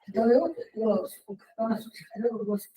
Então, eu acho que eu gosto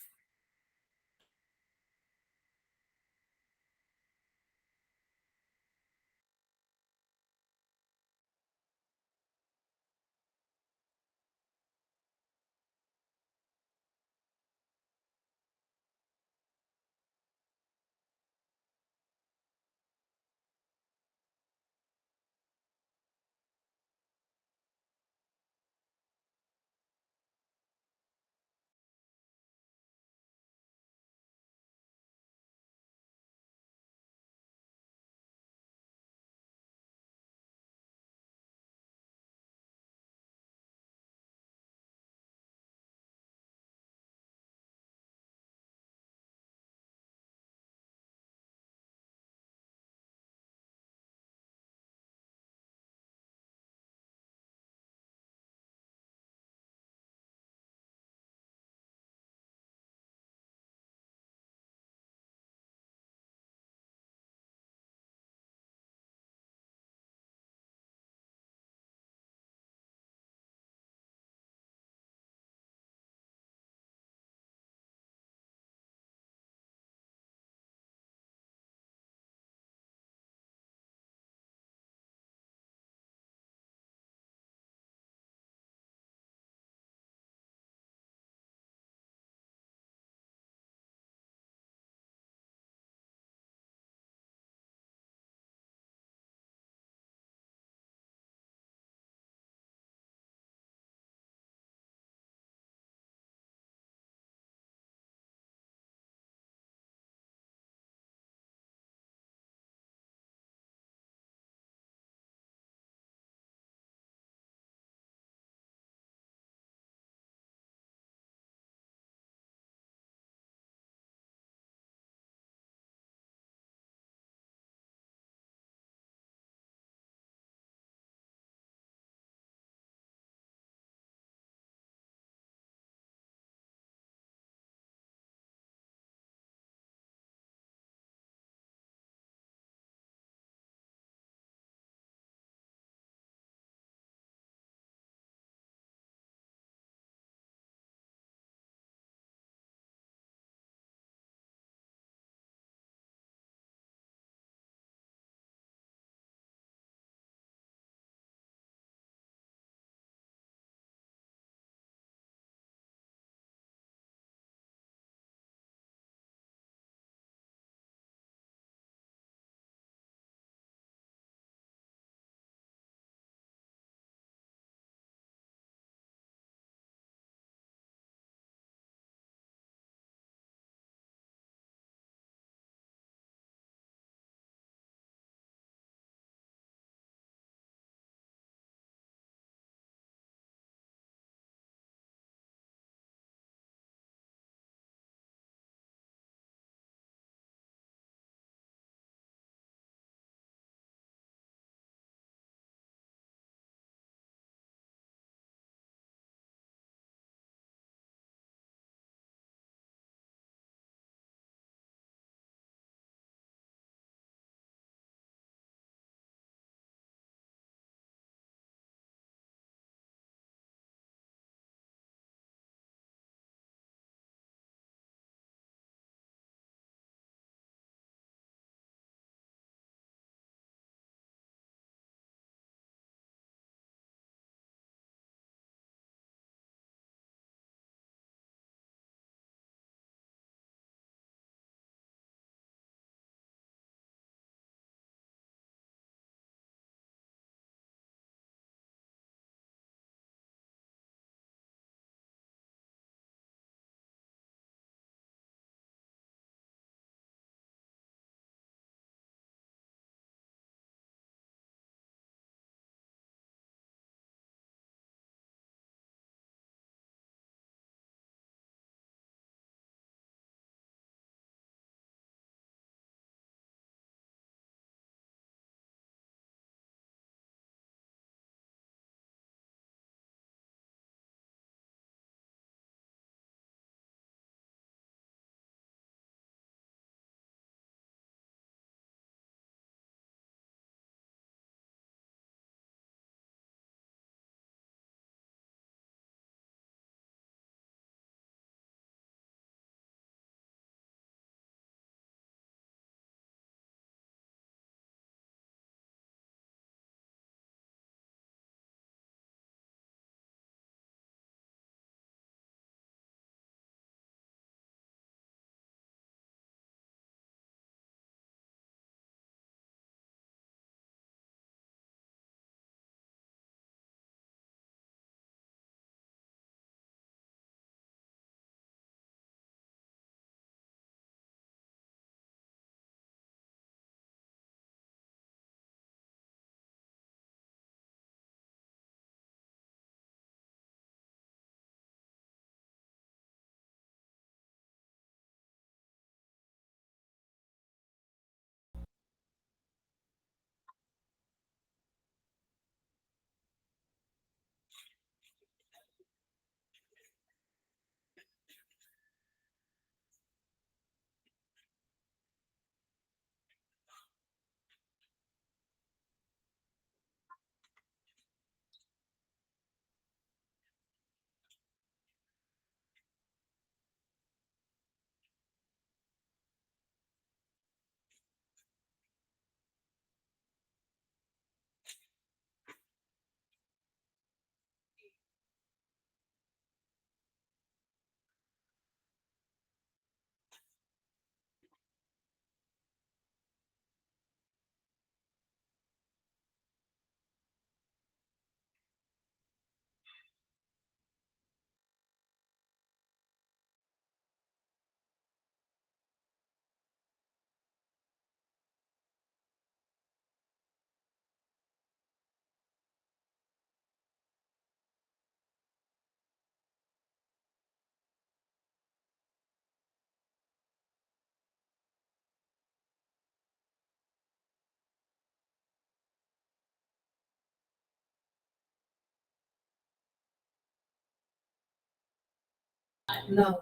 Não.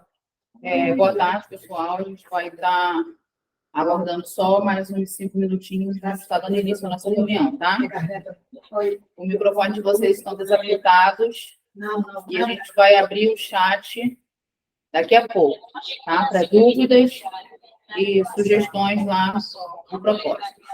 Boa tarde, pessoal. A gente vai estar aguardando só mais uns 5 minutinhos para estar dando início à nossa reunião, tá? Oi. O microfone de vocês estão desabilitados Não, não. e a gente vai abrir o chat daqui a pouco, tá? Para dúvidas e sugestões lá no propósito.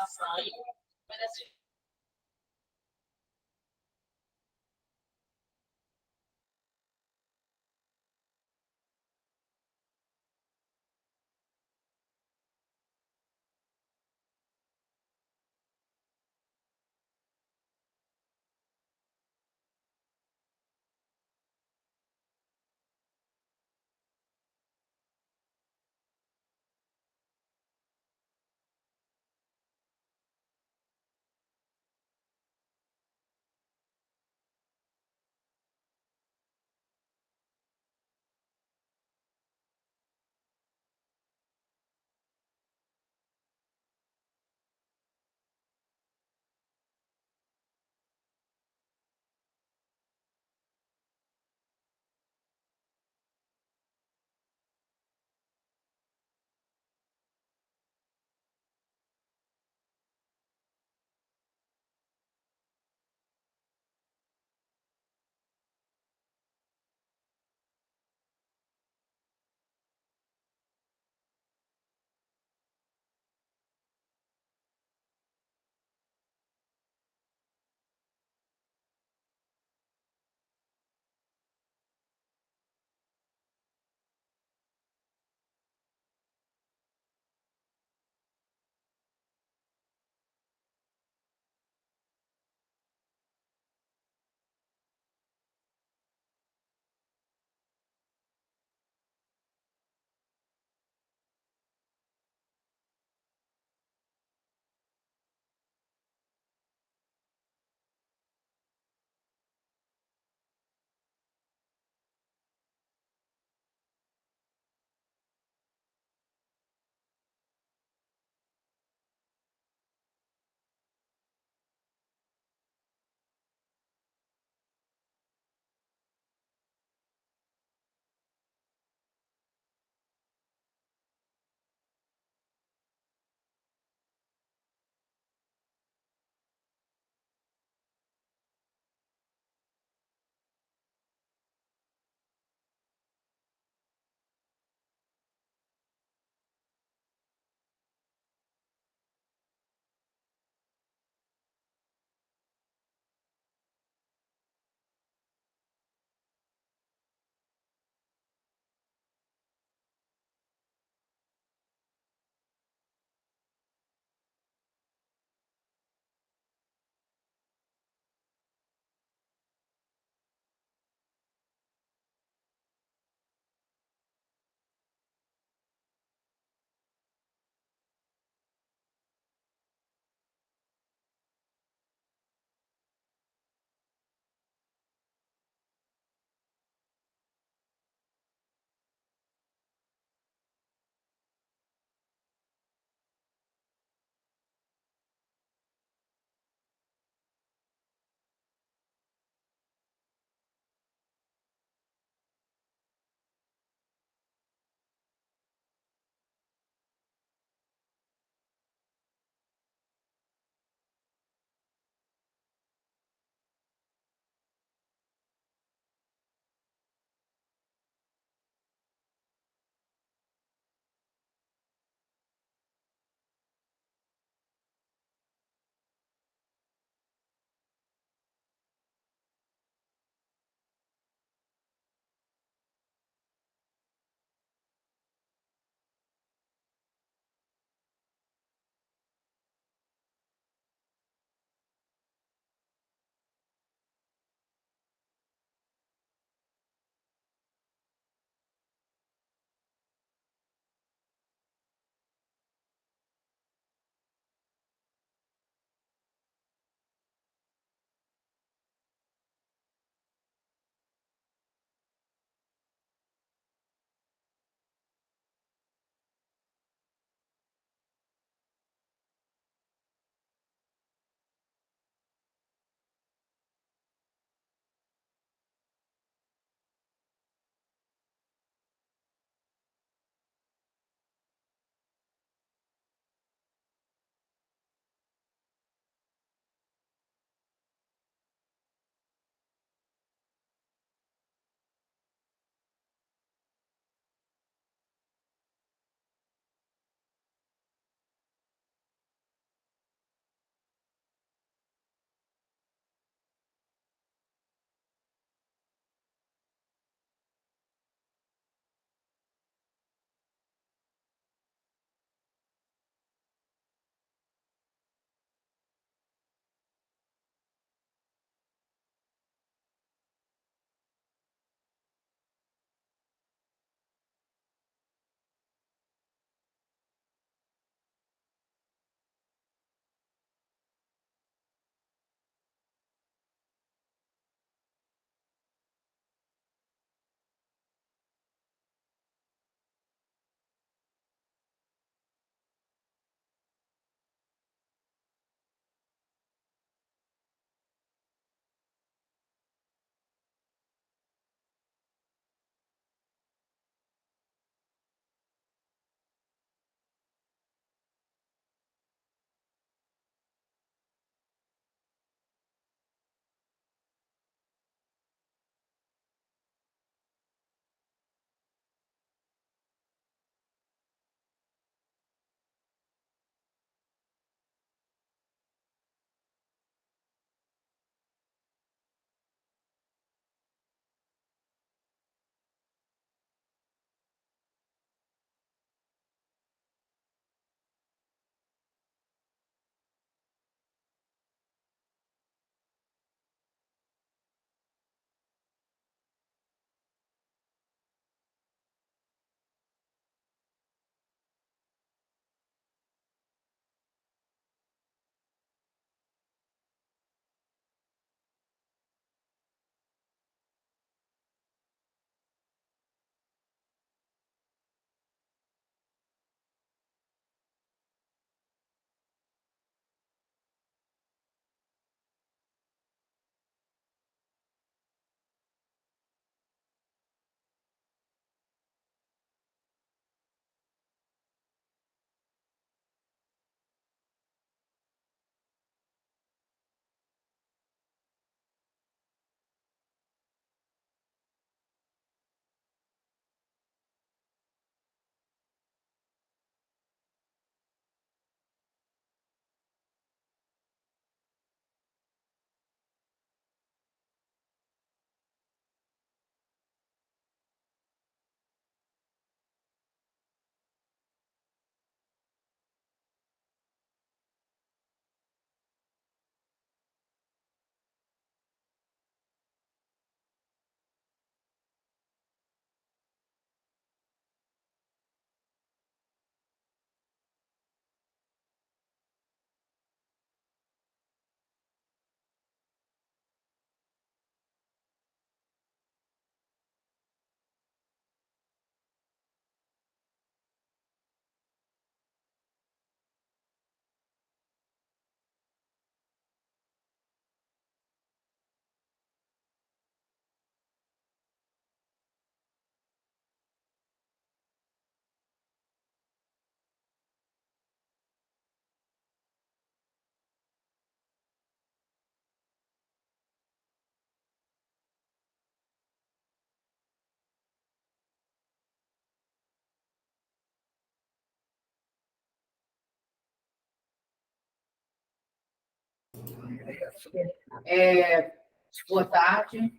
Boa tarde,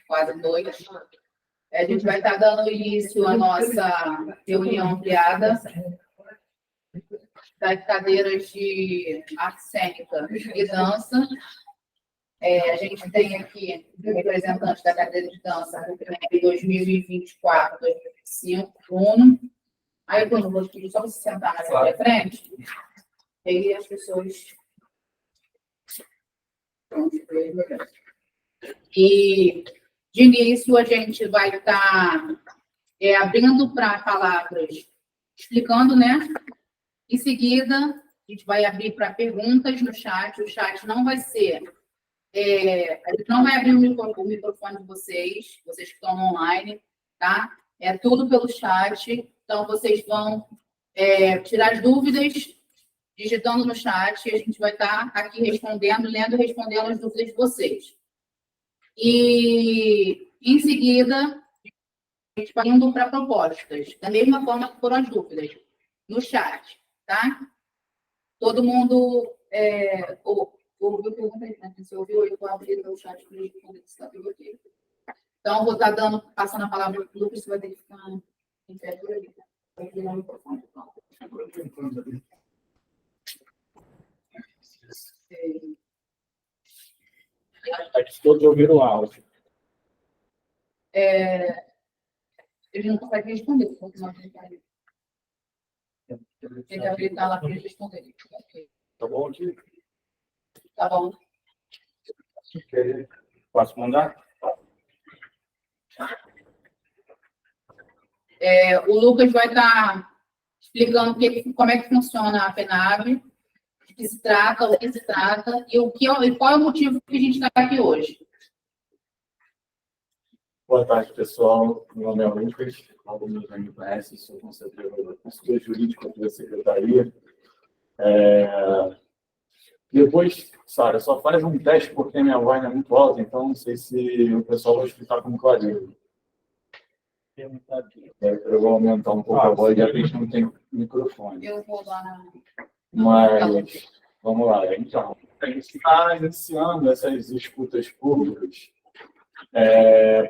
quase noite. A gente vai estar dando início à nossa reunião ampliada das cadeiras de arte cênica e dança. A gente tem aqui representantes da cadeira de dança de 2024, 2025, Bruno. Aí eu vou pedir só para você sentar mais aqui à frente. E aí as pessoas... E, de início, a gente vai estar abrindo para palavras, explicando, né? Em seguida, a gente vai abrir para perguntas no chat. O chat não vai ser... a gente não vai abrir o microfone de vocês que estão online, tá? É tudo pelo chat. Então, vocês vão tirar as dúvidas digitando no chat e a gente vai estar aqui respondendo, lendo e respondendo as dúvidas de vocês. E, em seguida, a gente vai indo para propostas, da mesma forma que foram as dúvidas, no chat, tá? Todo mundo ouviu pergunta aí, né? Se ouviu, eu vou abrir o chat para responder se está tudo ok. Então, vou estar passando a palavra para o Lucas, você vai ter que ficar em pé por ali. Vai virar o microfone. Todos ouviram o áudio. Ele não consegue responder, porque não tem que ele vai habilitar lá para ele responder. Tá bom aqui? Tá bom. Posso mandar? O Lucas vai estar explicando como é que funciona a FENAB, o que se trata e qual é o motivo que a gente está aqui hoje. Boa tarde, pessoal. Meu nome é Lucas. Alguns já me conhecem, sou conselheiro jurídico aqui da Secretaria. Depois, Sara, só faz um teste porque minha voz não é muito alta, então não sei se o pessoal vai escutar como clareza. Eu vou aumentar um pouco a voz, já que a gente não tem microfone. Eu vou lá na... Mas, vamos lá. Então, a gente está iniciando essas escutas públicas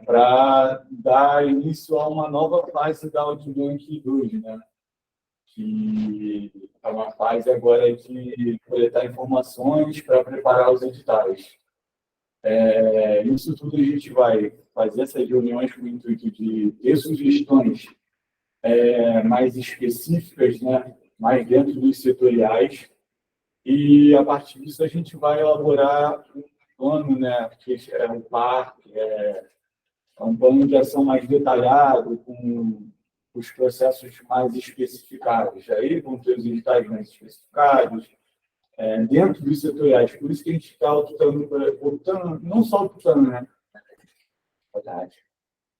para dar início a uma nova fase da Audiobank 2, né? Que é uma fase agora de coletar informações para preparar os editais. Isso tudo a gente vai fazer essas reuniões com o intuito de ter sugestões mais específicas, né? Mais dentro dos setoriais, e a partir disso a gente vai elaborar um plano, né? Que é um PAR, um plano de ação mais detalhado, com os processos mais especificados. Aí vão ter os editais mais especificados, dentro dos setoriais. Por isso que a gente está optando, não só optando, né? Verdade.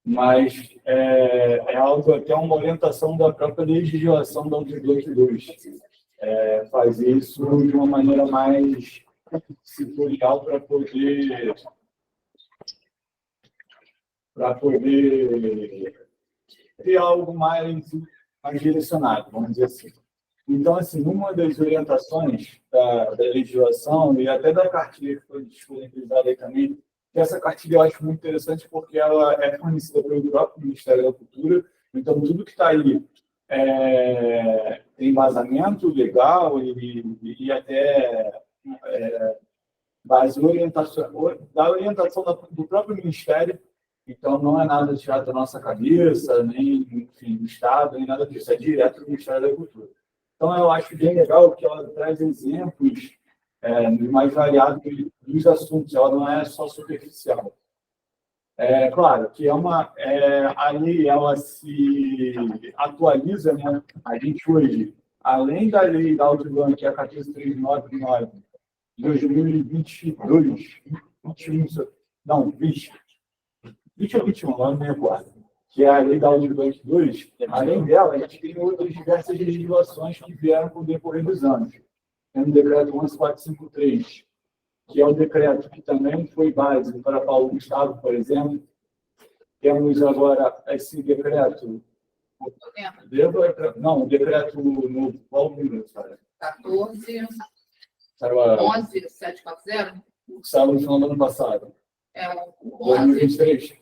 Mas é algo até uma orientação da própria legislação da Audiobank 2. Fazer isso de uma maneira mais setorial para poder ter algo mais direcionado, vamos dizer assim. Então, assim, uma das orientações da legislação e até da cartilha que foi disponibilizada aí também, que essa cartilha eu acho muito interessante porque ela é fornecida pelo próprio Ministério da Cultura, então tudo que está aí tem embasamento legal e até base da orientação do próprio Ministério. Então, não é nada tirado da nossa cabeça, nem, enfim, do Estado, nem nada disso. É direto do Ministério da Cultura. Então, eu acho bem legal que ela traz exemplos mais variados dos assuntos. Ela não é só superficial. Claro que a lei ela se atualiza, né? A gente hoje, além da lei da Audiobank, que é a 14399 de 2022, 21, não, 20 ou 21, não me recordo, que é a lei da Audiobank 2, além dela, a gente tem outras diversas legislações que vieram com o decorrer dos anos. Tem o decreto 11453, que é o decreto que também foi base para Paulo Gustavo, por exemplo. Temos agora esse decreto... Não, o decreto no qual número, Sara? 11.740. O que saiu no final do ano passado. É o 11. 2023.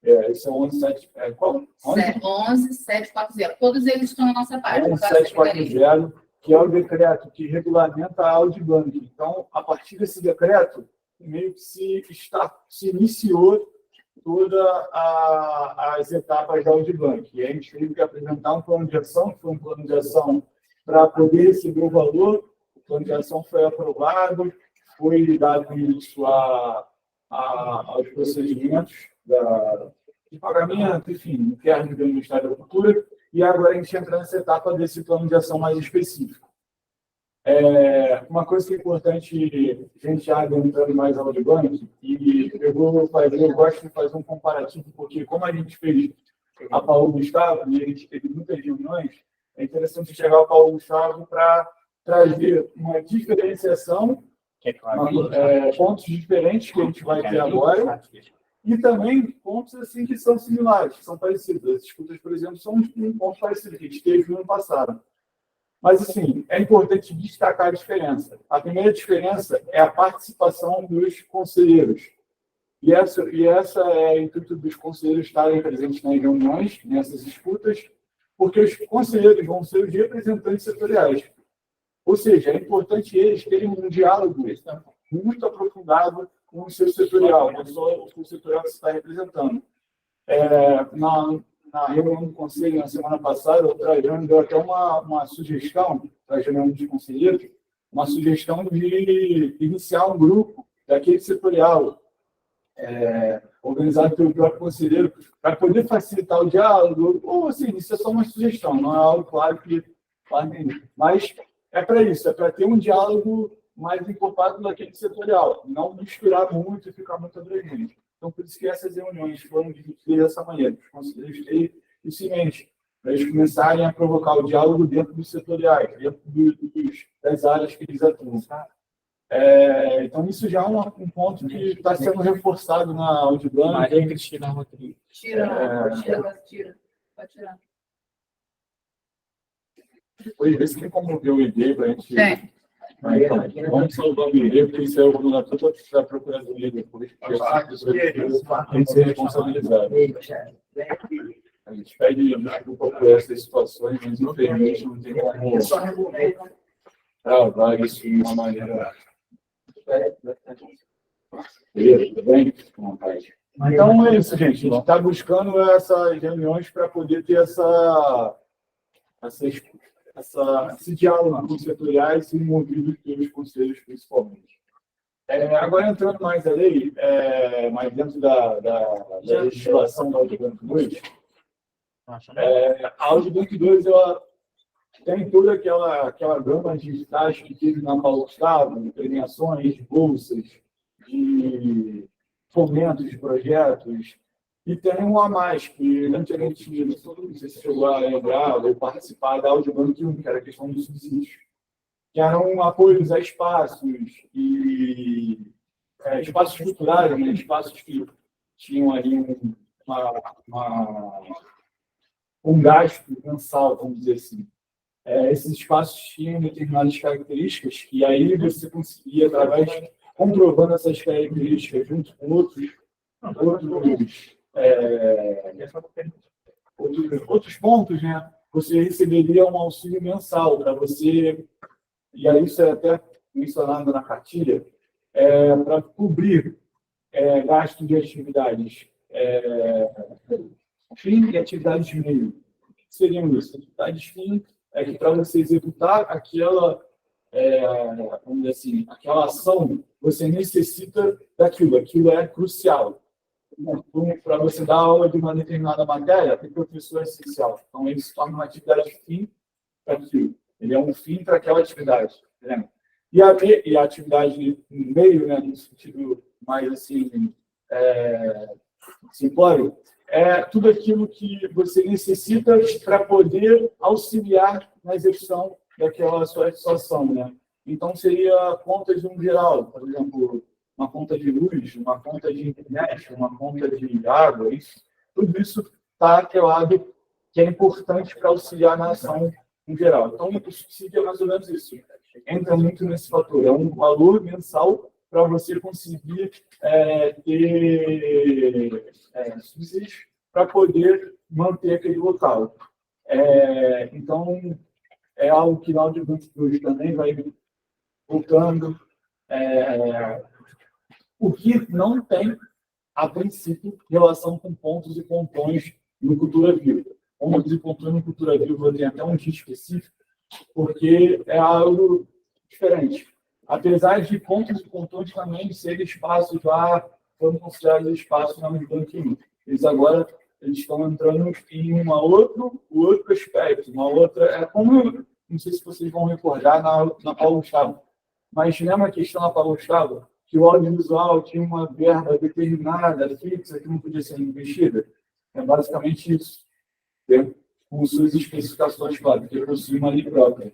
Esse é o 117. Qual? 11740. Todos eles estão na nossa página. 11740, que é o decreto que regulamenta a Audbank. Então, a partir desse decreto, meio que se iniciou todas as etapas da Audbank. E a gente teve que apresentar um plano de ação, que foi um plano de ação para poder receber o valor. O plano de ação foi aprovado, foi dado início aos procedimentos de pagamento, enfim, interno do Ministério da Cultura, e agora a gente entra nessa etapa desse plano de ação mais específico. Uma coisa que é importante, a gente já adentrando mais ao Audbank, e eu gosto de fazer um comparativo, porque como a gente fez a Paulo Gustavo, e a gente teve muitas reuniões, é interessante chegar ao Paulo Gustavo para trazer uma diferenciação, pontos diferentes que a gente vai ter agora, e também pontos assim, que são similares, que são parecidos. As disputas, por exemplo, são um ponto parecido que a gente teve no ano passado. Mas, assim, é importante destacar a diferença. A primeira diferença é a participação dos conselheiros. E essa é o intuito dos conselheiros estarem presentes nas reuniões, nessas disputas, porque os conselheiros vão ser os representantes setoriais. Ou seja, é importante eles terem um diálogo muito aprofundado com o seu setorial, não só o setorial que você está representando. Na reunião do conselho, na semana passada, o Trajano deu até uma sugestão, Trajano dos conselheiros, uma sugestão de iniciar um grupo daquele setorial, organizado pelo próprio conselheiro, para poder facilitar o diálogo, ou assim, isso é só uma sugestão, não é algo claro que vai entender. Mas é para isso, é para ter um diálogo mais encorpado daquele setorial, não misturar muito e ficar muito abrangente. Então, por isso que essas reuniões foram divididas dessa maneira, os conselheiros terem isso em mente, para eles começarem a provocar o diálogo dentro dos setoriais, dentro das áreas que eles atuam. Então, isso já é um ponto que está sendo reforçado na Audbank. Maria Cristina Rodrigues. Tira. Pode tirar. Depois, vê se tem como ver o ID para a gente... Tem. Então, vamos salvar o ID, porque isso é o regulador que está procurando o ID depois. Tem que ser responsabilizado. A gente pede desculpa por essas situações, mas infelizmente não tem como travar isso de uma maneira. Beleza, tudo bem? Então é isso, gente. A gente está buscando essas reuniões para poder ter esse diálogo com os setoriais e movido pelos conselhos, principalmente. Agora, entrando mais a lei, mais dentro da legislação da Audbank 2, a Audbank 2 ela tem toda aquela gama de estágios que teve na Paulo Gustavo, de premiações, de bolsas, de fomentos de projetos, e tem um a mais, que antigamente, não sei se chegou a lembrar ou participar da Audbank 1, que era a questão dos subsídios, que eram apoios a espaços e espaços culturais, né? Espaços que tinham ali um gasto mensal, vamos dizer assim. Esses espaços tinham determinadas características e aí você conseguia, comprovando essas características junto com outros pontos, né? Você receberia um auxílio mensal para você, e aí isso é até mencionado na cartilha, para cobrir gasto de atividades fim e atividades meio. O que seriam isso? Atividades fim é que para você executar aquela, vamos dizer assim, aquela ação, você necessita daquilo, aquilo é crucial. Para você dar aula de uma determinada matéria, tem professor essencial. Então, ele se torna uma atividade fim para aquilo. Ele é um fim para aquela atividade. Né? E a atividade meio, né, no sentido mais assim, simplório, é tudo aquilo que você necessita para poder auxiliar na execução daquela sua situação. Né? Então, seria contas de um geral, por exemplo, uma conta de luz, uma conta de internet, uma conta de água, tudo isso está atrelado, que é importante para auxiliar na ação em geral. Então, o subsídio é mais ou menos isso. Entra muito nesse fator. É um valor mensal para você conseguir ter subsídios para poder manter aquele local. Então, é algo que na Audiobank 2 também vai voltando. O que não tem, a princípio, relação com pontos e pontões no Cultura Viva. Pontos e pontões no Cultura Viva tem até um dia específico, porque é algo diferente. Apesar de pontos e pontões também serem espaços lá, foram considerados espaços na Audiobank 1. Eles estão entrando em outro aspecto, uma outra. Como, não sei se vocês vão recordar na Paulo Gustavo, mas lembra a questão da Paulo Gustavo, que o audiovisual tinha uma verba determinada, fixa, que não podia ser investida? É basicamente isso, né? Com suas especificações, claro, porque possui uma lei própria.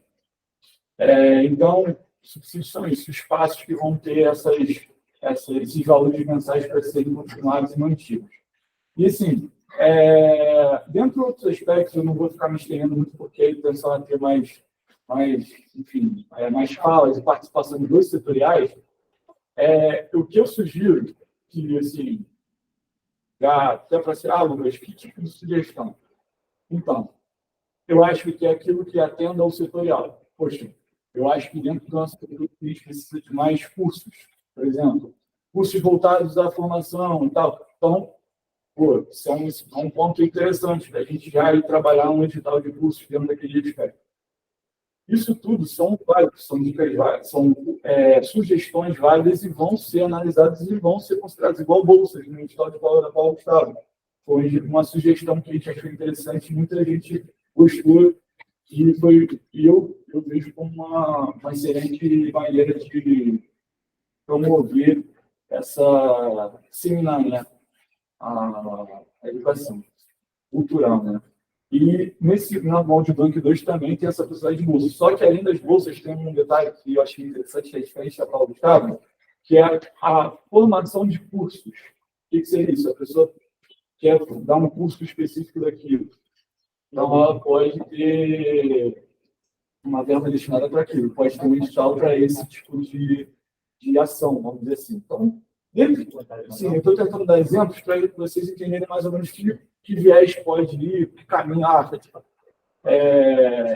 Então, subsídios são isso, espaços que vão ter esses valores mensais para serem continuados e mantidos. E, assim, dentro de outros aspectos, eu não vou ficar me estendendo muito, porque a intenção é ter mais falas e participação de dois setoriais. O que eu sugiro, que, assim, até para ser, Lucas, que tipo de sugestão? Então, eu acho que é aquilo que atenda ao setorial. Poxa, eu acho que dentro do nosso setor a gente precisa de mais cursos, por exemplo, cursos voltados à formação e tal. Então, isso é um ponto interessante para a gente já ir trabalhar um edital de cursos dentro daquele aspecto. Isso tudo são válidos, são dicas válidas, são sugestões válidas e vão ser analisadas e vão ser consideradas igual bolsas no edital da Paulo Gustavo. Foi uma sugestão que a gente achou interessante, muita gente gostou, e eu vejo como uma excelente maneira de promover essa disseminar, né, a educação cultural, né? E na Audiobank 2 também tem essa possibilidade de bolsa. Só que além das bolsas, tem um detalhe que eu achei interessante, que é diferente da Paulo Gustavo, que é a formação de cursos. O que seria isso? A pessoa quer dar um curso específico daquilo. Então, ela pode ter uma verba destinada para aquilo, pode ter um edital para esse tipo de ação, vamos dizer assim. Então, sim, eu estou tentando dar exemplos para vocês entenderem mais ou menos que viés pode ir, que caminho,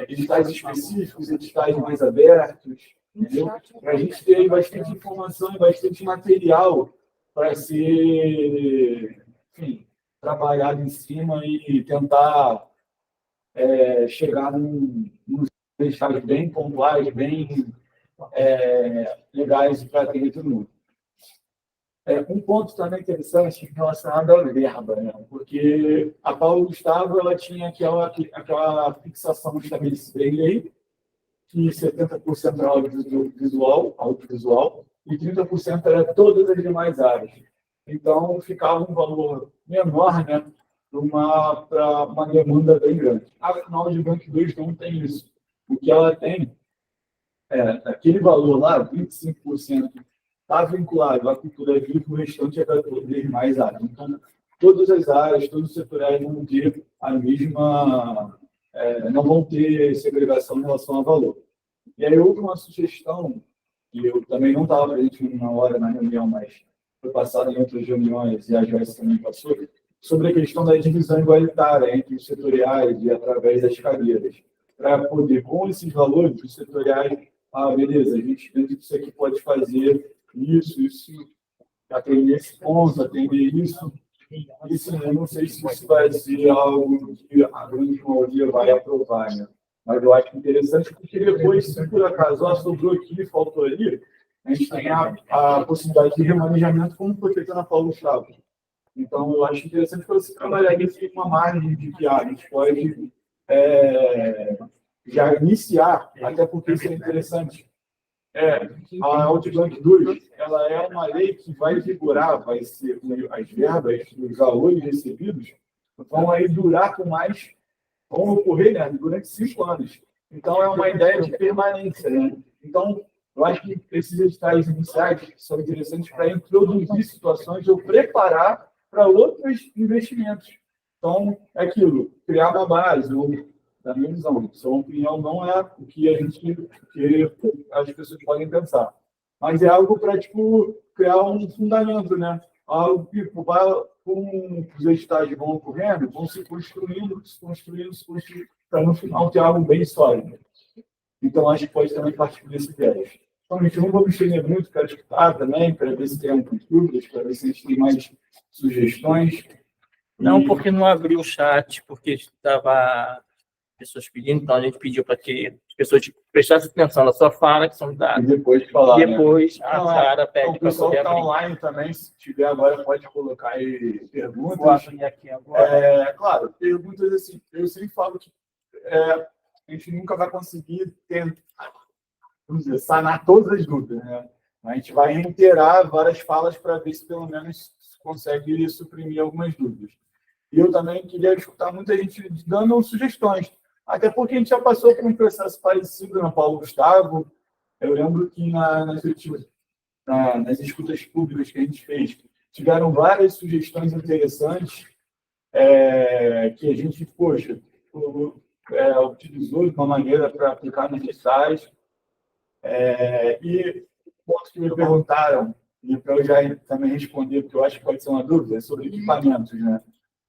editais específicos, editais mais abertos, entendeu? Para a gente ter bastante informação e bastante material para ser, enfim, trabalhado em cima e tentar chegar num editais bem pontuais, bem legais para atender todo mundo. Um ponto também interessante relacionado à verba, né? Porque a Paulo Gustavo ela tinha aquela fixação estabelecida em lei, que 70% era audiovisual e 30% era todas as demais áreas. Então, ficava um valor menor, né, para uma demanda bem grande. Na Audiobank 2 não tem isso. O que ela tem aquele valor lá, 25%, está vinculado à cultura viva, o restante é para todas as demais áreas. Então, todas as áreas, todos os setoriais vão ter a mesma, não vão ter segregação em relação ao valor. E aí houve uma sugestão, que eu também não estava presente na reunião, mas foi passada em outras reuniões, e a Joyce também passou, sobre a questão da divisão igualitária entre os setoriais e através das cadeiras. Para poder, com esses valores, os setoriais, beleza, a gente entende que isso aqui pode fazer isso, atender esse ponto, atender isso. E sim, eu não sei se isso vai ser algo que a grande maioria vai aprovar, né? Mas eu acho interessante, porque depois, se por acaso sobrou aqui, faltou ali, a gente tem a possibilidade de remanejamento, como foi feito na Paulo Gustavo. Então, eu acho interessante para você trabalhar isso com uma margem de que a gente pode já iniciar, até porque isso é interessante. A Audiobank 2, ela é uma lei que vai vigorar, vai ser as verbas, os valores recebidos, vão aí durar com mais, vão ocorrer, né, durante 5 anos. Então, é uma ideia de permanência, né? Então, eu acho que esses editais iniciais são interessantes para introduzir situações ou preparar para outros investimentos. Então, é aquilo, criar uma base, da minha visão, sua opinião não é o que as pessoas podem pensar. mas é algo para, tipo, criar um fundamento, né? Algo que com os estágios vão ocorrendo, vão se construindo, para no final ter algo bem sólido. Então, acho que pode também partir desse viés. Então, gente, não vou me estender muito, quero escutar também, para ver se tem algumas dúvidas, para ver se a gente tem mais sugestões. Não, porque não abriu o chat, porque estava pessoas pedindo, então a gente pediu para que as pessoas prestassem atenção na sua fala, que são E dados. depois falar, Depois a Não, Sara Então, pede o para pessoal que poder está abrir. online também, se tiver agora, pode colocar aí Vou perguntas. abrir aqui agora. Claro, perguntas assim, eu sempre falo que a gente nunca vai conseguir vamos dizer, sanar todas as dúvidas, né? A gente vai reiterar várias falas para ver se pelo menos consegue suprimir algumas dúvidas. E eu também queria escutar muita gente dando sugestões, até porque a gente já passou por um processo parecido na Paulo Gustavo. Eu lembro que nas escutas públicas que a gente fez, tiveram várias sugestões interessantes que a gente, poxa, utilizou de uma maneira para aplicar nos ensaios. E o ponto que me perguntaram, e para eu já também responder, porque eu acho que pode ser uma dúvida, é sobre equipamentos, né?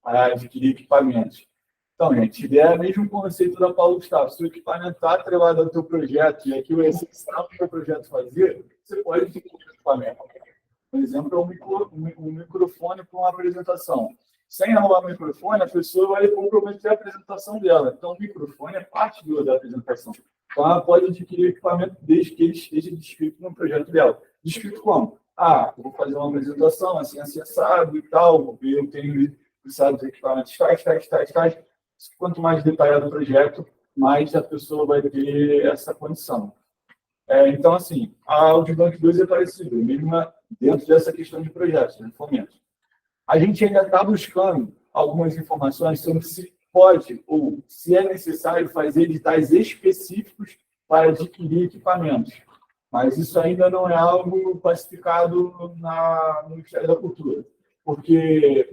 Adquirir equipamentos. Então, gente, ideia é o mesmo conceito da Paulo Gustavo. Se o equipamento está atrelado ao teu projeto e aquilo é essencial para o teu projeto fazer, você pode adquirir o equipamento. Por exemplo, um microfone para uma apresentação. Sem arrumar o microfone, a pessoa vai comprometer a apresentação dela. Então, o microfone é parte da apresentação. Então, ela pode adquirir o equipamento desde que ele esteja descrito no projeto dela. Descrito como? Vou fazer uma apresentação assim, acessado e tal, eu tenho precisado de equipamentos tais. Quanto mais detalhado o projeto, mais a pessoa vai ter essa condição. Então, assim, a Audiobank 2 é parecida, mesmo dentro dessa questão de projetos, de fomento. A gente ainda está buscando algumas informações sobre se pode ou se é necessário fazer editais específicos para adquirir equipamentos. Mas isso ainda não é algo pacificado no Ministério da Cultura. Porque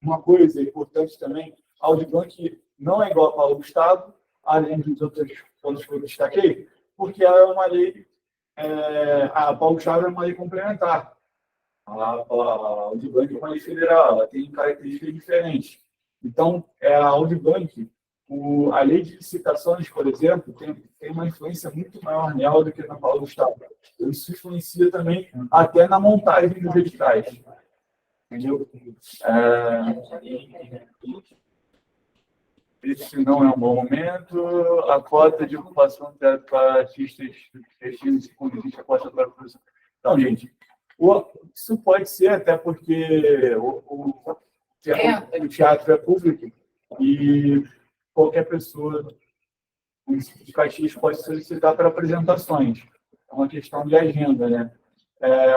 uma coisa importante também, a Audiobank não é igual a Paulo Gustavo, além dos outros pontos que eu destaquei, porque ela é uma lei, a Paulo Gustavo é uma lei complementar. A Audiobank é uma lei federal, ela tem características diferentes. Então, a Audiobank, a lei de licitações, por exemplo, tem uma influência muito maior nela do que na Paulo Gustavo. Isso influencia também até na montagem dos editais. Entendeu? Esse não é um bom momento. A cota de ocupação para artistas festivos e quando existe a cota para a produção. Então, gente, isso pode ser até porque o teatro é público e qualquer pessoa com município de Caxias pode solicitar para apresentações. É uma questão de agenda, né?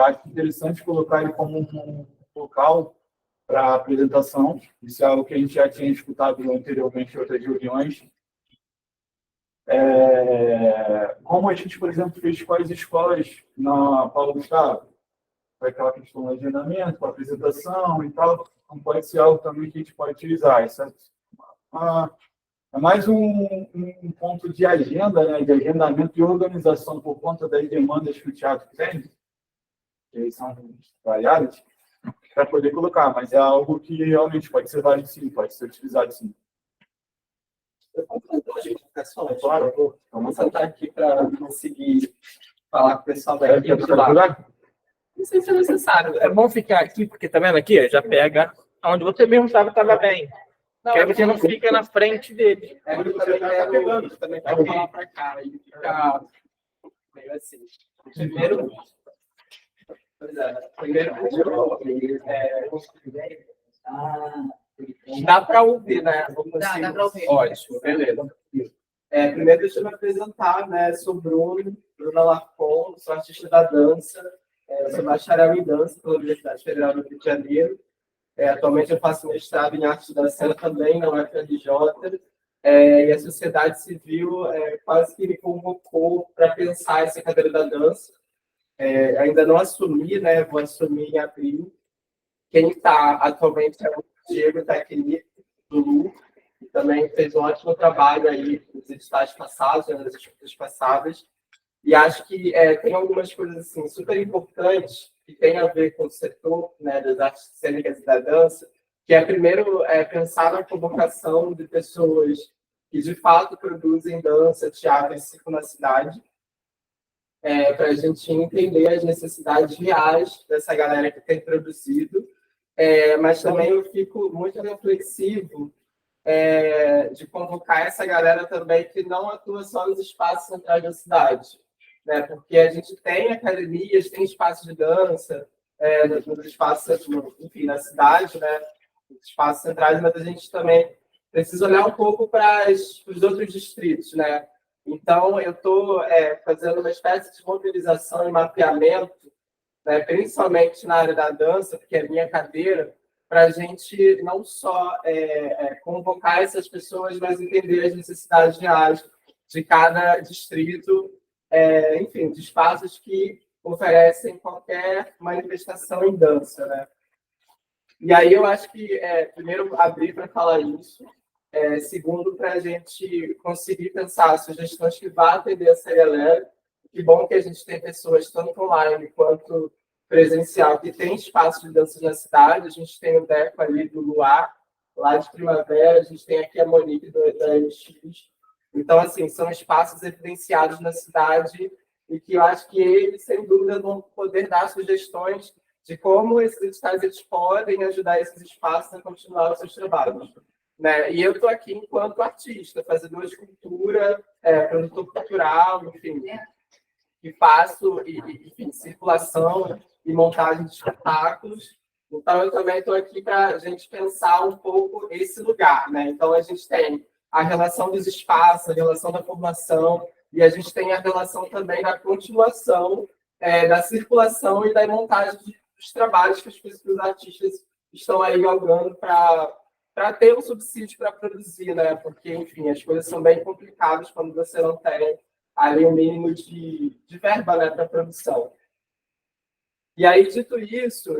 Acho interessante colocar ele como um local para apresentação. Isso é algo que a gente já tinha escutado anteriormente em outras reuniões. Como a gente, por exemplo, fez com as escolas na Paulo Gustavo, foi aquela questão do agendamento, com a apresentação e tal, então pode ser algo também que a gente pode utilizar. Isso é mais um ponto de agenda, né, de agendamento e organização por conta das demandas que o teatro tem, que são variadas, para poder colocar, mas é algo que realmente pode ser válido sim, pode ser utilizado sim. Eu concordo, gente, pessoal, claro, vamos sentar aqui para conseguir falar com o pessoal da equipe de lá. Não sei se é necessário. É bom ficar aqui, porque tá vendo aqui? Já pega onde você mesmo estava bem. Porque aí você não fica na frente dele. Eu também quero falar para cá e ficar meio assim. Primeiro, dá para ouvir, né? Dá para ouvir. Ótimo, beleza. Primeiro, deixa eu me apresentar, né? Sou Bruna Lafon, sou artista da dança, sou bacharel em dança pela Universidade Federal do Rio de Janeiro. Atualmente eu faço mestrado em arte da cena também na UFRJ. E a sociedade civil quase que me convocou para pensar essa cadeira da dança. Ainda não assumi, né? Vou assumir em abril. Quem está atualmente é o Diego Taquini, do Lu, que também fez um ótimo trabalho aí nos editais passados, nas disputas passadas. E acho que tem algumas coisas assim, super importantes que tem a ver com o setor, né, das artes cênicas e da dança, que é, primeiro, pensar na convocação de pessoas que, de fato, produzem dança, teatro e circo na cidade, para a gente entender as necessidades reais dessa galera que tem produzido. Mas também eu fico muito reflexivo de convocar essa galera também que não atua só nos espaços centrais da cidade, né? Porque a gente tem academias, tem espaços de dança, nos espaços, enfim, na cidade, né? Espaços centrais, mas a gente também precisa olhar um pouco para os outros distritos, né? Então, eu estou fazendo uma espécie de mobilização e mapeamento, né, principalmente na área da dança, porque é a minha cadeira, para a gente não só convocar essas pessoas, mas entender as necessidades reais de cada distrito, enfim, de espaços que oferecem qualquer manifestação em dança, né? E aí eu acho que, primeiro, abrir para falar isso, segundo, para a gente conseguir pensar sugestões que vá atender essa galera. Que bom que a gente tem pessoas, tanto online quanto presencial, que tem espaço de dança na cidade. A gente tem o Deco ali do Luar, lá de Primavera, a gente tem aqui a Monique da MX. Então, assim, são espaços evidenciados na cidade e que eu acho que eles, sem dúvida, vão poder dar sugestões de como esses editais eles podem ajudar esses espaços a continuar os seus trabalhos. Né? E eu estou aqui enquanto artista, fazedor de cultura, produtor cultural, enfim, que faço enfim, circulação e montagem de espetáculos. Então, eu também estou aqui para a gente pensar um pouco esse lugar. Né? Então, a gente tem a relação dos espaços, a relação da formação, e a gente tem a relação também da continuação, da circulação e da montagem dos trabalhos que os artistas estão aí galgando para ter um subsídio para produzir, né? Porque, enfim, as coisas são bem complicadas quando você não tem ali um mínimo de verba, né, para produção. E aí, dito isso,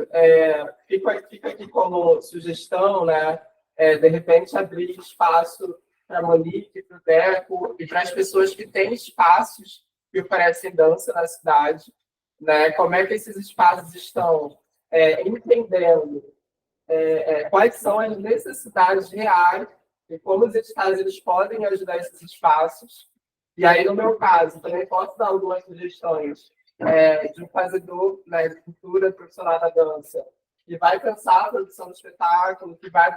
fica aqui como sugestão, né, de repente, abrir espaço para a Monique, para o Deco e para as pessoas que têm espaços que oferecem dança na cidade, né? Como é que esses espaços estão entendendo quais são as necessidades reais e como os editais eles podem ajudar esses espaços. E aí, no meu caso, também posso dar algumas sugestões de um fazedor, né, de cultura profissional da dança, que vai pensar a produção do espetáculo, que vai,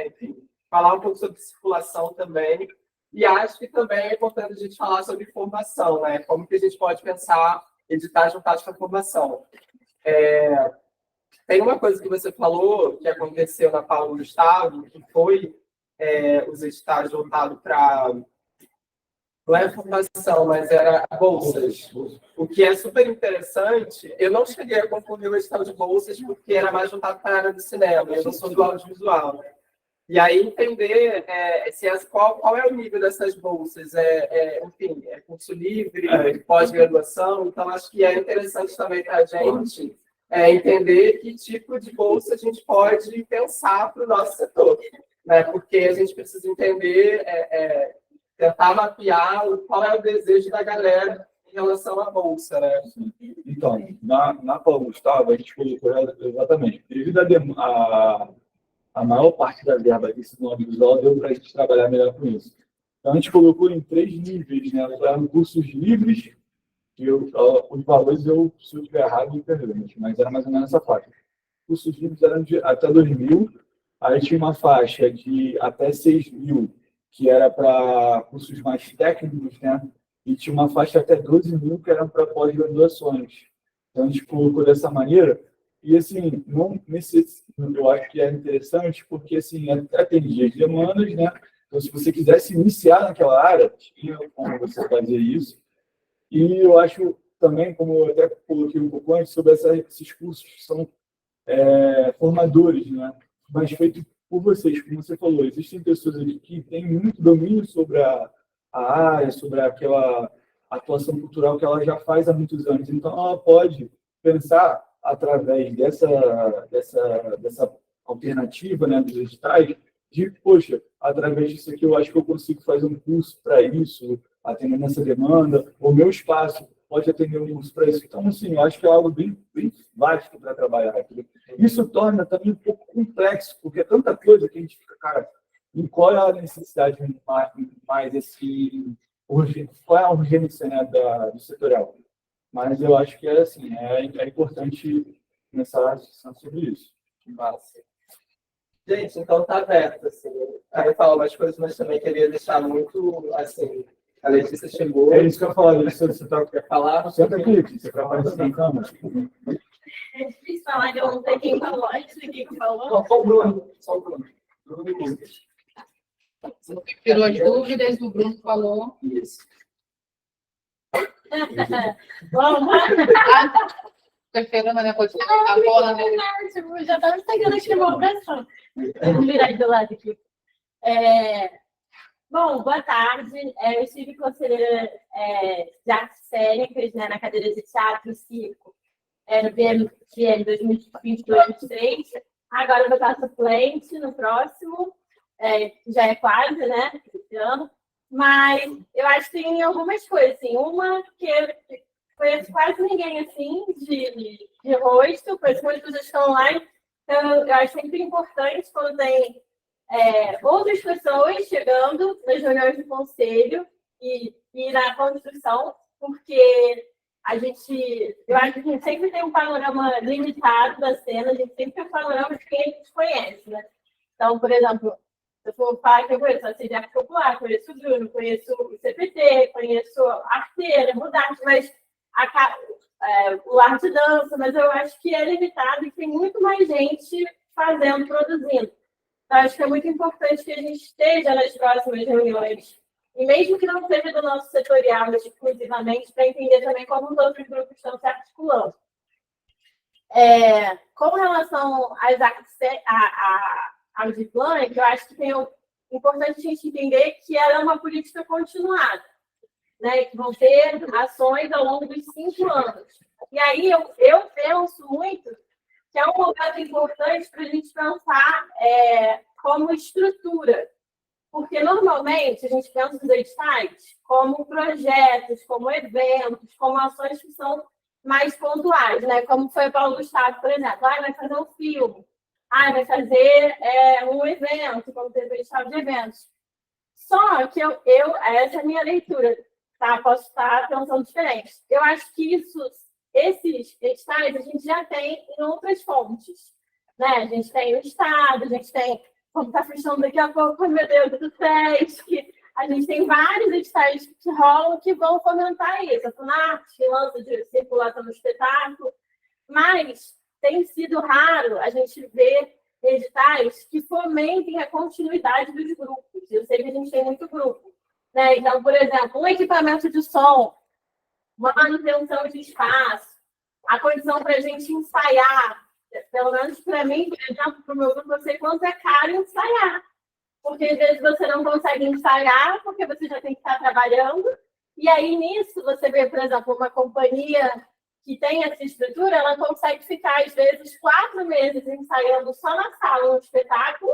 enfim, falar um pouco sobre circulação também. E acho que também é importante a gente falar sobre formação, né? Como que a gente pode pensar editais voltados para a formação. Tem uma coisa que você falou, que aconteceu na Paulo Gustavo, que foi os editais voltados para... Não é formação, mas era bolsas. O que é super interessante, eu não cheguei a concorrer o edital de bolsas porque era mais voltado para a área do cinema, eu não sou do audiovisual. E aí entender qual é o nível dessas bolsas. Enfim, é curso livre, pós-graduação, então acho que é interessante também para a gente entender que tipo de bolsa a gente pode pensar para o nosso setor. Né? Porque a gente precisa entender... tentar mapear qual é o desejo da galera em relação à bolsa, né? Então, na Paulo Gustavo, a gente colocou exatamente, devido a maior parte da verba desse nome visual, deu para a gente trabalhar melhor com isso. Então, a gente colocou em 3 níveis, né? Eram cursos livres, que os valores, se eu estiver errado, me perdoe, mas era mais ou menos essa faixa. Cursos livres eram de até 2.000, aí tinha uma faixa de até 6.000, que era para cursos mais técnicos, né? E tinha uma faixa até 12.000 que eram para pós-graduações. Então, a gente colocou dessa maneira. E, assim, eu acho que é interessante porque, assim, atendia as demandas, né? Então, se você quisesse iniciar naquela área, tinha como você fazer isso. E eu acho também, como eu até coloquei um pouco antes, sobre esses cursos que são formadores, né? Mas feito por vocês, como você falou, existem pessoas aqui que têm muito domínio sobre a área, sobre aquela atuação cultural que ela já faz há muitos anos. Então, ela pode pensar, através dessa alternativa, né, dos editais, de, poxa, através disso aqui eu acho que eu consigo fazer um curso para isso, atendendo essa demanda, o meu espaço pode atender um curso para isso. Então, assim, eu acho que é algo bem, bem vasto para trabalhar aqui. Isso torna também um pouco complexo, porque é tanta coisa que a gente fica, cara, e qual é a necessidade mais assim, qual é a urgência, né, do setorial? Mas eu acho que assim, é importante começar a discussão sobre isso. Massa. Gente, então tá aberto, assim. Eu queria falar umas coisas, mas também queria deixar muito, assim, a Letícia chegou. É isso que eu falo, você Quer falar? senta aqui, você quer aparecer na câmera. É difícil falar que eu não sei quem falou, não sei quem falou. Não, só o Bruno. Só o Bruno. Tirou as dúvidas, o Bruno falou. Isso. Bom, Tô esperando, né? Pode a bola, né? tipo, já estamos pegando aqui uma operação. Vou virar do lado aqui. Bom, boa tarde. Eu estive conselheira de artes cênicas, né, na cadeira de teatro e circo no BMGL 2022-2023. Agora eu vou estar suplente no próximo. Já é quase, né? Esse ano. Mas eu acho que tem algumas coisas, assim. Uma que eu conheço quase ninguém, assim, de rosto, conheço muitas pessoas que estão online. Então, eu acho sempre importante quando tem outras pessoas chegando nas reuniões do conselho e na construção, porque eu acho que a gente sempre tem um panorama limitado da cena, a gente sempre tem um panorama de quem a gente conhece, né? Então, por exemplo, se eu for falar que eu conheço a CDF Popular, conheço o Bruno, conheço o CPT, conheço a Arteira, Mudarte, mas o Lar de Dança, mas eu acho que é limitado e tem muito mais gente fazendo, produzindo. Então, acho que é muito importante que a gente esteja nas próximas reuniões. E mesmo que não seja do nosso setorial, mas exclusivamente, para entender também como os outros grupos estão se articulando. Com relação às artes, ao Diplan, que eu acho que é importante a gente entender que ela é uma política continuada, né? Que vão ter ações ao longo dos 5 anos. E aí eu penso muito que é um momento importante para a gente pensar como estrutura. Porque, normalmente, a gente pensa os editais como projetos, como eventos, como ações que são mais pontuais, né? Como foi o Paulo Gustavo, por exemplo. Vai fazer um filme. Vai fazer um evento, como teve o edital de eventos. Só que essa é a minha leitura, tá? Posso estar pensando diferente. Eu acho que esses editais a gente já tem em outras fontes, né? A gente tem o Estado, a gente tem, como está fechando daqui a pouco, meu Deus, do SESC, a gente tem vários editais que rolam que vão fomentar isso. A FUNARTE, que lança de circulação no espetáculo, mas tem sido raro a gente ver editais que fomentem a continuidade dos grupos. Eu sei que a gente tem muito grupo, né? Então, por exemplo, um equipamento de som, uma manutenção de espaço, a condição para a gente ensaiar, pelo menos para mim, por exemplo, para o meu grupo, eu sei quanto é caro ensaiar. Porque às vezes você não consegue ensaiar, porque você já tem que estar trabalhando, e aí nisso você vê, por exemplo, uma companhia que tem essa estrutura, ela consegue ficar, às vezes, 4 meses ensaiando só na sala, no espetáculo,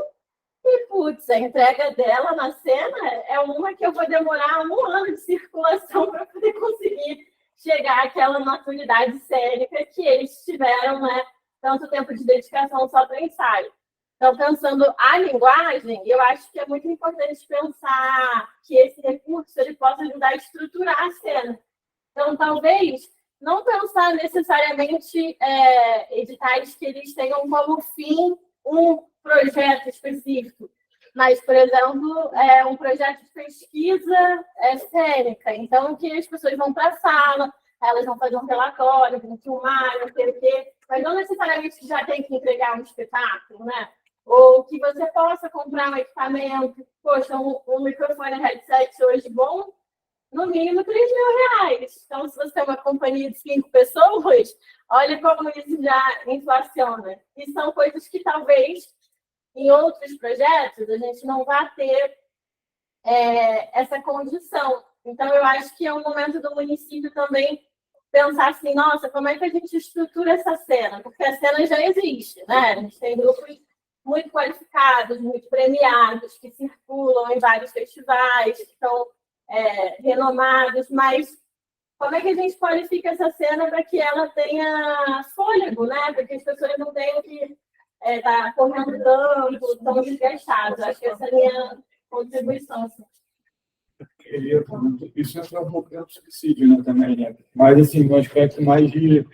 e, putz, a entrega dela na cena é uma que eu vou demorar 1 ano de circulação para poder conseguir chegar àquela maturidade cênica que eles tiveram, né? Tanto tempo de dedicação só para ensaio. Então, pensando a linguagem, eu acho que é muito importante pensar que esse recurso ele possa ajudar a estruturar a cena. Então, talvez não pensar necessariamente editais que eles tenham como fim um projeto específico, mas, por exemplo, um projeto de pesquisa cênica. Então, que as pessoas vão para a sala, elas vão fazer um relatório, vão filmar, não sei o quê, mas não necessariamente já tem que entregar um espetáculo, né? Ou que você possa comprar um equipamento, poxa, um microfone headset hoje bom, no mínimo R$3.000. Então, se você tem uma companhia de 5 pessoas, olha como isso já inflaciona. E são coisas que talvez em outros projetos a gente não vá ter essa condição. Então, eu acho que é um momento do município também pensar assim, nossa, como é que a gente estrutura essa cena? Porque a cena já existe, né? A gente tem grupos muito qualificados, muito premiados, que circulam em vários festivais, que estão renomados, mas como é que a gente qualifica essa cena para que ela tenha fôlego, né? Para que as pessoas não tenham que estar correndo tanto, tão desgastadas. Acho que essa é a minha contribuição. Assim. Isso entra um pouco dentro do suicídio, né, também, né? Mas, assim, um aspecto mais de,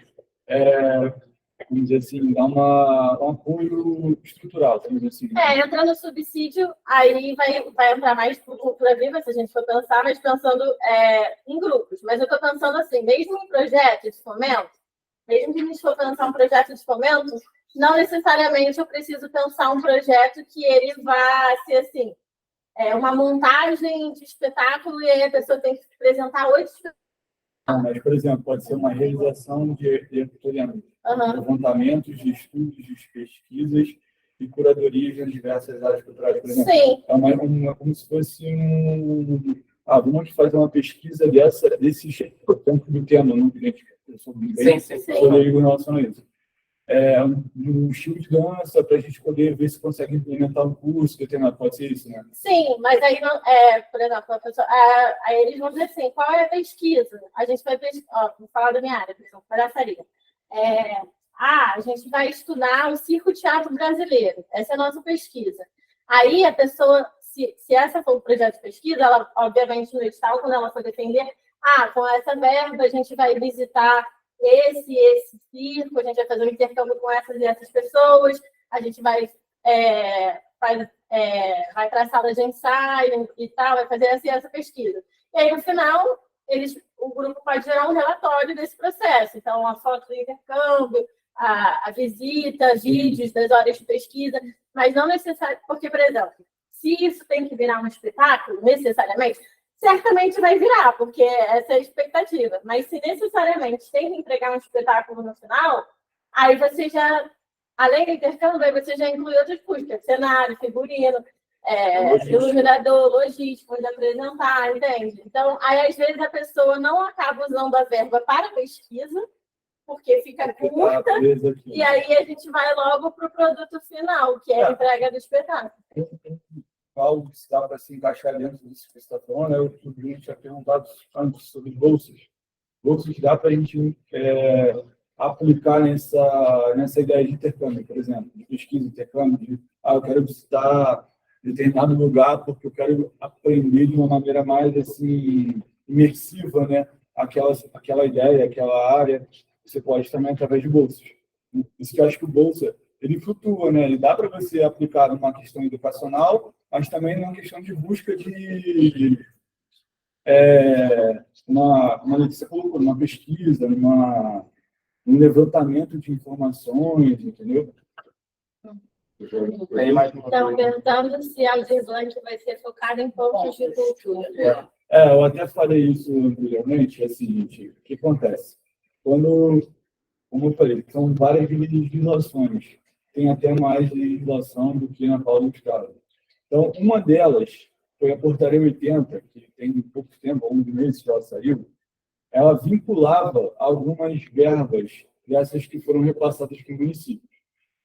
vamos dizer assim, dar um apoio estrutural, vamos dizer assim. Entra no subsídio, aí vai entrar mais para cultura viva, se a gente for pensar, mas pensando em grupos. Mas eu estou pensando assim, mesmo em projeto de fomento, mesmo que a gente for pensar um projeto de fomento, não necessariamente eu preciso pensar um projeto que ele vá ser assim, uma montagem de espetáculo e aí a pessoa tem que apresentar 8 espetáculos. Mas, por exemplo, pode ser uma realização de levantamentos de estudos, de pesquisas e curadorias de diversas áreas culturais, por exemplo. Sim. É como se fosse vamos fazer uma pesquisa desse jeito, tanto do tema, não, gente, eu sou bem leigo em relação a isso. Um estilo de dança para a gente poder ver se consegue implementar um curso determinado, pode ser isso, né? Sim, mas aí, por exemplo, a pessoa, aí eles vão dizer assim, qual é a pesquisa? A gente vai pesquisar, vou falar da minha área, por exemplo, palhaçaria. A gente vai estudar o circo-teatro brasileiro, essa é a nossa pesquisa. Aí a pessoa, se essa for o projeto de pesquisa, ela, obviamente, no edital, quando ela for defender, com essa verba a gente vai visitar esse circo, a gente vai fazer um intercâmbio com essas e essas pessoas, a gente vai para a sala de ensaio e tal, vai fazer essa pesquisa. E aí, no final, o grupo pode gerar um relatório desse processo. Então, a foto do intercâmbio, a visita, vídeos das horas de pesquisa, mas não necessariamente, porque, por exemplo, se isso tem que virar um espetáculo, necessariamente, certamente vai virar, porque essa é a expectativa. Mas se necessariamente tem que entregar um espetáculo no final, aí você já, além do intercâmbio, aí você já inclui outras custas, cenário, figurino, iluminador, logístico, onde apresentar, entende? Então, aí às vezes a pessoa não acaba usando a verba para pesquisa, porque fica curta, e aí a gente vai logo para o produto final, que é a entrega do espetáculo. Algo que dá para se encaixar dentro disso que você está falando, o que a gente tinha perguntado antes sobre bolsas. Bolsas dá para a gente aplicar nessa ideia de intercâmbio, por exemplo, de pesquisa, intercâmbio, eu quero visitar determinado lugar porque eu quero aprender de uma maneira mais assim, imersiva, né? Aquela ideia, aquela área, você pode também através de bolsas. Isso que eu acho que o bolsa, ele flutua, né? Ele dá para você aplicar numa questão educacional, mas também numa questão de busca de uma pesquisa, um levantamento de informações, entendeu? Estão perguntando se a Aldir Blanc vai ser focada em pontos de cultura. Eu até falei isso anteriormente, é o seguinte, o que acontece? Como eu falei, são várias legislações, tem até mais legislação do que na Paula do Estado. Então, uma delas foi a Portaria 80, que tem pouco tempo, alguns meses que ela saiu, ela vinculava algumas verbas dessas que foram repassadas para o município.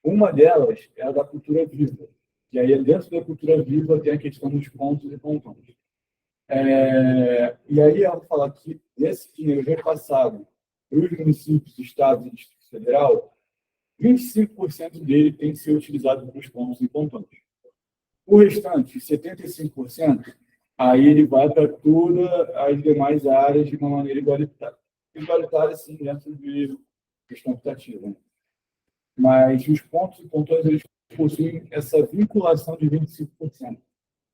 Uma delas era da cultura viva, e aí dentro da cultura viva tem a questão dos pontos e pontões. E aí ela fala que esse dinheiro repassado para os municípios, estados e Distrito Federal, 25% dele tem que ser utilizado para os pontos e pontões. O restante, 75%, aí ele vai para todas as demais áreas de uma maneira igualitária. Igualitária, sim, dentro de questão equitativa. Mas os pontos e pontões, eles possuem essa vinculação de 25%.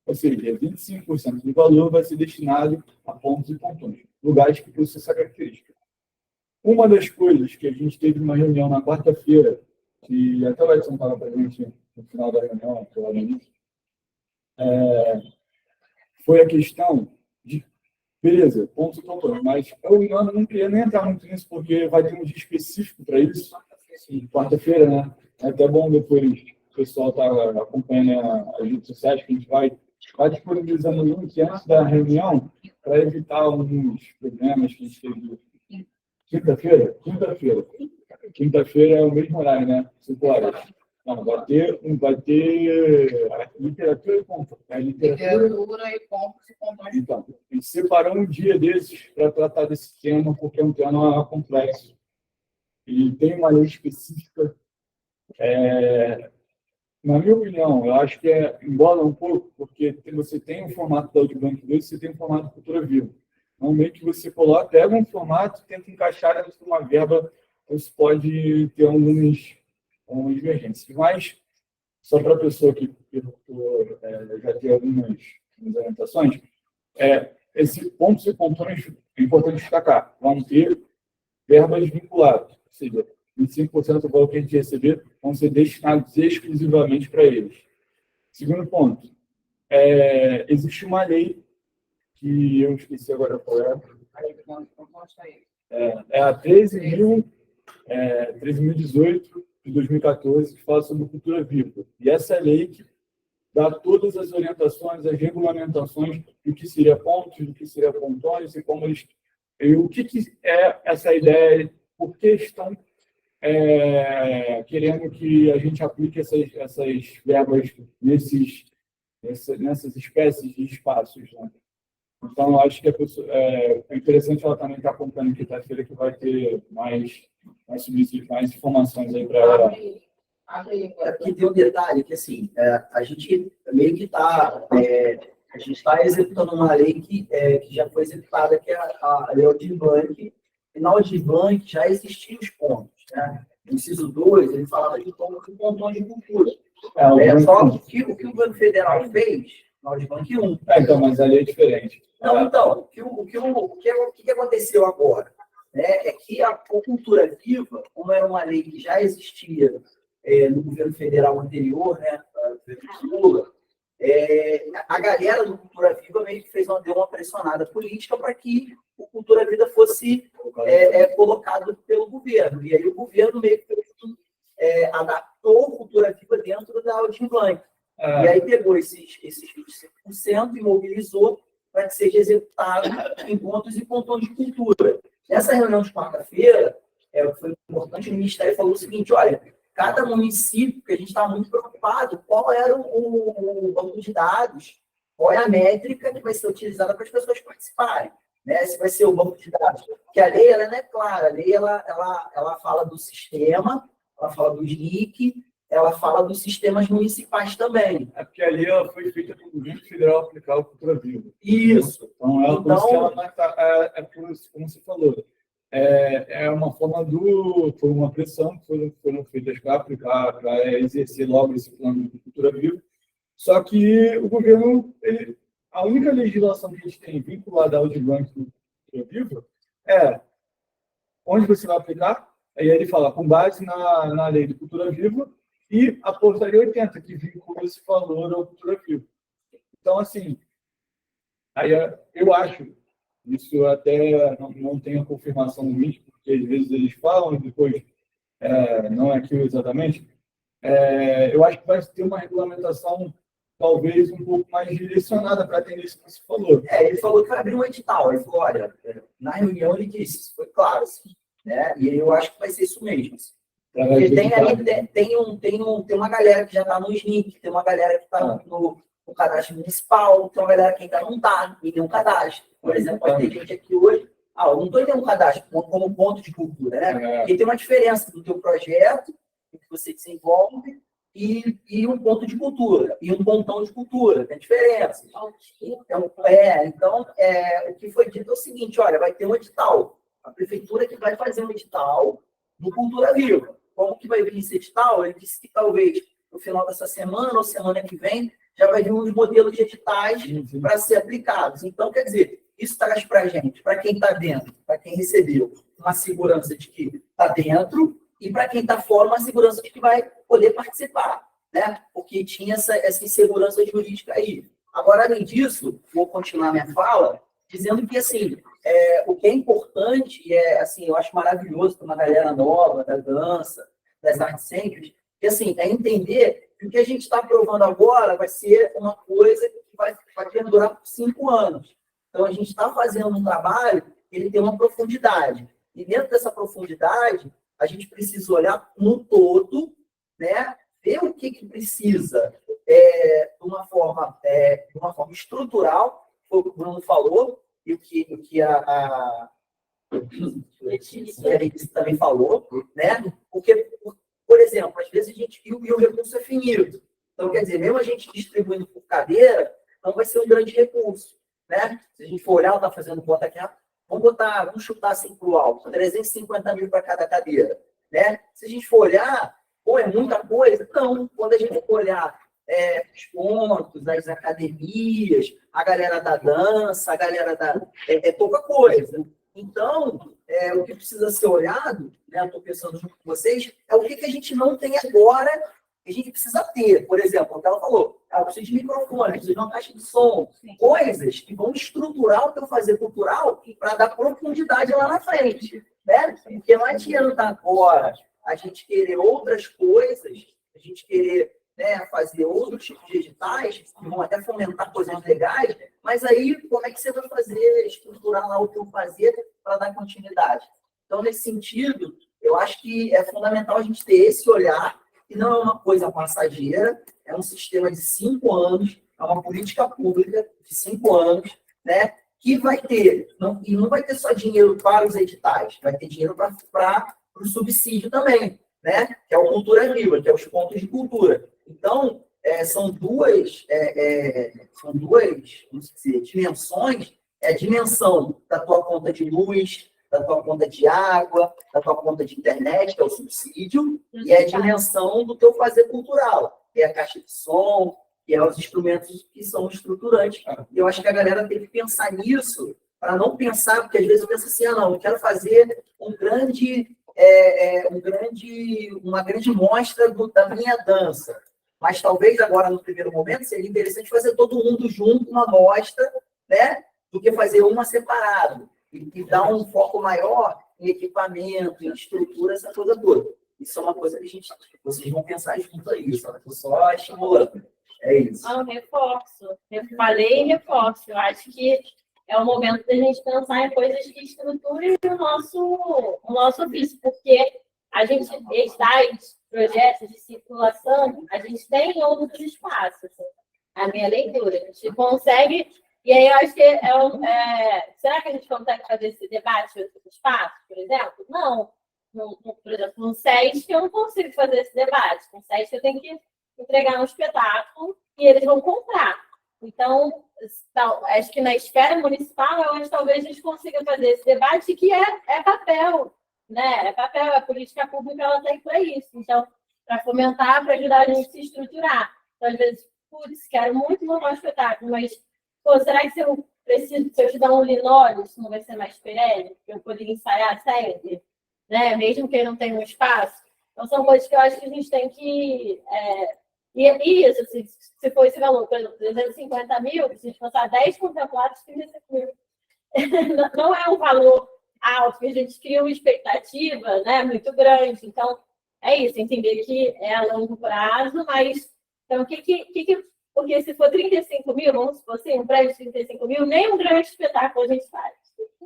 Ou seja, 25% do valor vai ser destinado a pontos e pontões, lugares que possuem essa característica. Uma das coisas que a gente teve uma reunião na quarta-feira, que até o Edson estava para a gente no final da reunião, provavelmente, foi a questão de, beleza, pontos e pontões, mas eu não queria nem entrar muito nisso, porque vai ter um dia específico para isso, quarta-feira, né? É até bom depois o pessoal está acompanhando as redes sociais, que a gente vai disponibilizando o link antes da reunião para evitar alguns problemas que a gente teve. Quinta-feira? Quinta-feira é o mesmo horário, né? 5 horas. Não, vai ter literatura e pontos. Literatura e pontos e pontões. Então, gente separou um dia desses para tratar desse tema, porque é um tema complexo. E tem uma lei específica. Na minha opinião, eu acho que embola um pouco, porque você tem um formato da Audiobank 2, você tem um formato de Cultura Viva. Normalmente você pega um formato e tenta encaixar dentro de uma verba, você pode ter algumas divergências. Mas, só para a pessoa que perguntou, já tem algumas orientações, esse pontos e pontões é importante destacar. Vão ter verbas vinculadas, ou seja, 25% do valor que a gente receber vão ser destinados exclusivamente para eles. Segundo ponto, existe uma lei que eu esqueci agora qual é. É a 13.018 de 2014, que fala sobre cultura viva. E essa lei que dá todas as orientações, as regulamentações do que seria pontos, do que seria pontões, e como eles... E o que é essa ideia, por que estão querendo que a gente aplique essas verbas nessas espécies de espaços, né? Então, eu acho que é interessante ela também estar acompanhando quinta-feira, que vai ter mais informações aí para ela. Aqui tem um detalhe que, assim, a gente meio que está... a gente está executando uma lei que já foi executada, que é a Lei Audiobank. E na Audiobank já existiam os pontos, né? No inciso 2, ele falava de pontões de cultura. Só que o que o governo federal fez na Audiobank 1. Então, mas a lei é diferente. Não, então, o que aconteceu agora? É que a Cultura Viva, como era uma lei que já existia no governo federal anterior, né, governo Lula, a galera do Cultura Viva meio que deu uma pressionada política para que o Cultura Viva fosse colocado pelo governo. E aí o governo meio que adaptou o Cultura Viva dentro da Audiobank. E aí pegou esses 25% e mobilizou para que seja executado em pontos e pontões de cultura. Nessa reunião de quarta-feira, foi importante, o Ministério falou o seguinte: olha, cada município, que a gente está muito preocupado, qual era o banco de dados, qual é a métrica que vai ser utilizada para as pessoas participarem, né? Se vai ser o banco de dados. Porque a lei, ela não é clara, a lei ela fala do sistema, ela fala dos NIC, ela fala dos sistemas municipais também. É porque ali ela foi feita para o governo federal aplicar o Cultura Viva. Isso. Então, como você falou, é uma forma foi uma pressão que foram feitas para aplicar, para exercer logo esse plano de Cultura Viva. Só que o governo, a única legislação que a gente tem vinculada ao Audiobank do Cultura Viva é onde você vai aplicar. Aí ele fala, com base na lei de Cultura Viva, e a portaria 80, que vincula esse valor ao Cultura Viva. Então, assim, aí eu acho, isso até não tenho a confirmação do MIT, porque às vezes eles falam e depois não é aquilo exatamente. Eu acho que vai ter uma regulamentação talvez um pouco mais direcionada para atender isso que você falou. Ele falou que vai abrir um edital. Ele falou, olha, na reunião ele disse, foi claro, assim, né? E eu acho que vai ser isso mesmo. Assim. Porque tem uma galera que já está no SNIC, tem uma galera que está no cadastro municipal, tem uma galera que ainda não está em nenhum cadastro. Por exemplo, pode ter gente aqui hoje, eu não estou em nenhum cadastro como ponto de cultura, né? Porque tem uma diferença do teu projeto, que você desenvolve, e um ponto de cultura, e um pontão de cultura, tem diferença. Então, o que foi dito é o seguinte, olha, vai ter um edital, a prefeitura que vai fazer um edital do Cultura Viva. Como que vai vir esse edital? Ele disse que talvez no final dessa semana ou semana que vem já vai vir uns modelos de editais para ser aplicados. Então, quer dizer, isso traz para a gente, para quem está dentro, para quem recebeu, uma segurança de que está dentro, e para quem está fora, uma segurança de que vai poder participar, né? Porque tinha essa insegurança jurídica aí. Agora, além disso, vou continuar minha fala dizendo que, assim, o que é importante, assim, eu acho maravilhoso para uma galera nova, da dança, das artes cênicas, que, assim, é entender que o que a gente está aprovando agora vai ser uma coisa que vai perdurar por 5 anos. Então, a gente está fazendo um trabalho que ele tem uma profundidade. E dentro dessa profundidade, a gente precisa olhar no todo, né? Ver o que precisa de uma forma estrutural, foi o que o Bruno falou, e o que a Letícia também falou, né? Porque, por exemplo, às vezes a gente e o recurso é finito. Então, quer dizer, mesmo a gente distribuindo por cadeira, não vai ser um grande recurso, né? Se a gente for olhar, ela está fazendo conta aqui, vamos chutar assim para o alto, 350 mil para cada cadeira, né? Se a gente for olhar, pô, é muita coisa? Não, quando a gente for olhar os pontos, as academias, a galera da dança, a galera da... É pouca coisa. Então, o que precisa ser olhado, né? Estou pensando junto com vocês, é o que a gente não tem agora, que a gente precisa ter. Por exemplo, o que ela falou, eu preciso de microfone, preciso de uma caixa de som, coisas que vão estruturar o teu fazer cultural para dar profundidade lá na frente, né? Porque não adianta agora a gente querer outras coisas, a gente querer, né, fazer outros tipos de editais, que vão até fomentar coisas legais, mas aí como é que você vai fazer, estruturar lá o teu fazer para dar continuidade? Então, nesse sentido, eu acho que é fundamental a gente ter esse olhar, que não é uma coisa passageira, é um sistema de 5 anos, é uma política pública de 5 anos, né, que vai ter, e não vai ter só dinheiro para os editais, vai ter dinheiro para o subsídio também, né, que é o Cultura Viva, que é os pontos de cultura. Então, são duas, vamos dizer, dimensões, a dimensão da tua conta de luz, da tua conta de água, da tua conta de internet, que é o subsídio, e a dimensão do teu fazer cultural, que é a caixa de som, que é os instrumentos que são estruturantes. E eu acho que a galera tem que pensar nisso, para não pensar, porque às vezes eu penso assim, não, eu quero fazer uma grande mostra da minha dança. Mas talvez agora, no primeiro momento, seria interessante fazer todo mundo junto, uma mostra, né, do que fazer uma separado. E dar um foco maior em equipamento, em estrutura, essa coisa toda. Isso é uma coisa que vocês vão pensar junto a isso. Estou só estimulando. É isso. Reforço. Eu falei e reforço. Eu acho que é o momento da gente pensar em coisas que estruturem o nosso ofício, porque a gente, esses projetos de circulação, a gente tem em outros espaços. A minha leitura. A gente consegue... E aí eu acho que será que a gente consegue fazer esse debate em outros espaços, por exemplo? Não. Por exemplo, no SESC eu não consigo fazer esse debate. No SESC eu tenho que entregar um espetáculo e eles vão comprar. Então, acho que na esfera municipal é onde talvez a gente consiga fazer esse debate, que é papel, né? É papel, a política pública ela tem para isso. Então, para fomentar, para ajudar a gente a se estruturar. Então, às vezes, putz, quero muito montar um espetáculo, mas pô, será que se eu te dar um linóleo, isso não vai ser mais perene? Eu poderia ensaiar sempre, né? Mesmo que eu não tenha um espaço. Então, são coisas que eu acho que a gente tem que... E isso, se for esse valor, por exemplo, 350 mil, se a gente passar 10 contemplados, 35 mil. Não é um valor alto, que a gente cria uma expectativa, né, muito grande. Então, é isso, entender que é a longo prazo, mas... Então, porque se for 35 mil, vamos supor assim, um prédio de 35 mil, nem um grande espetáculo a gente faz.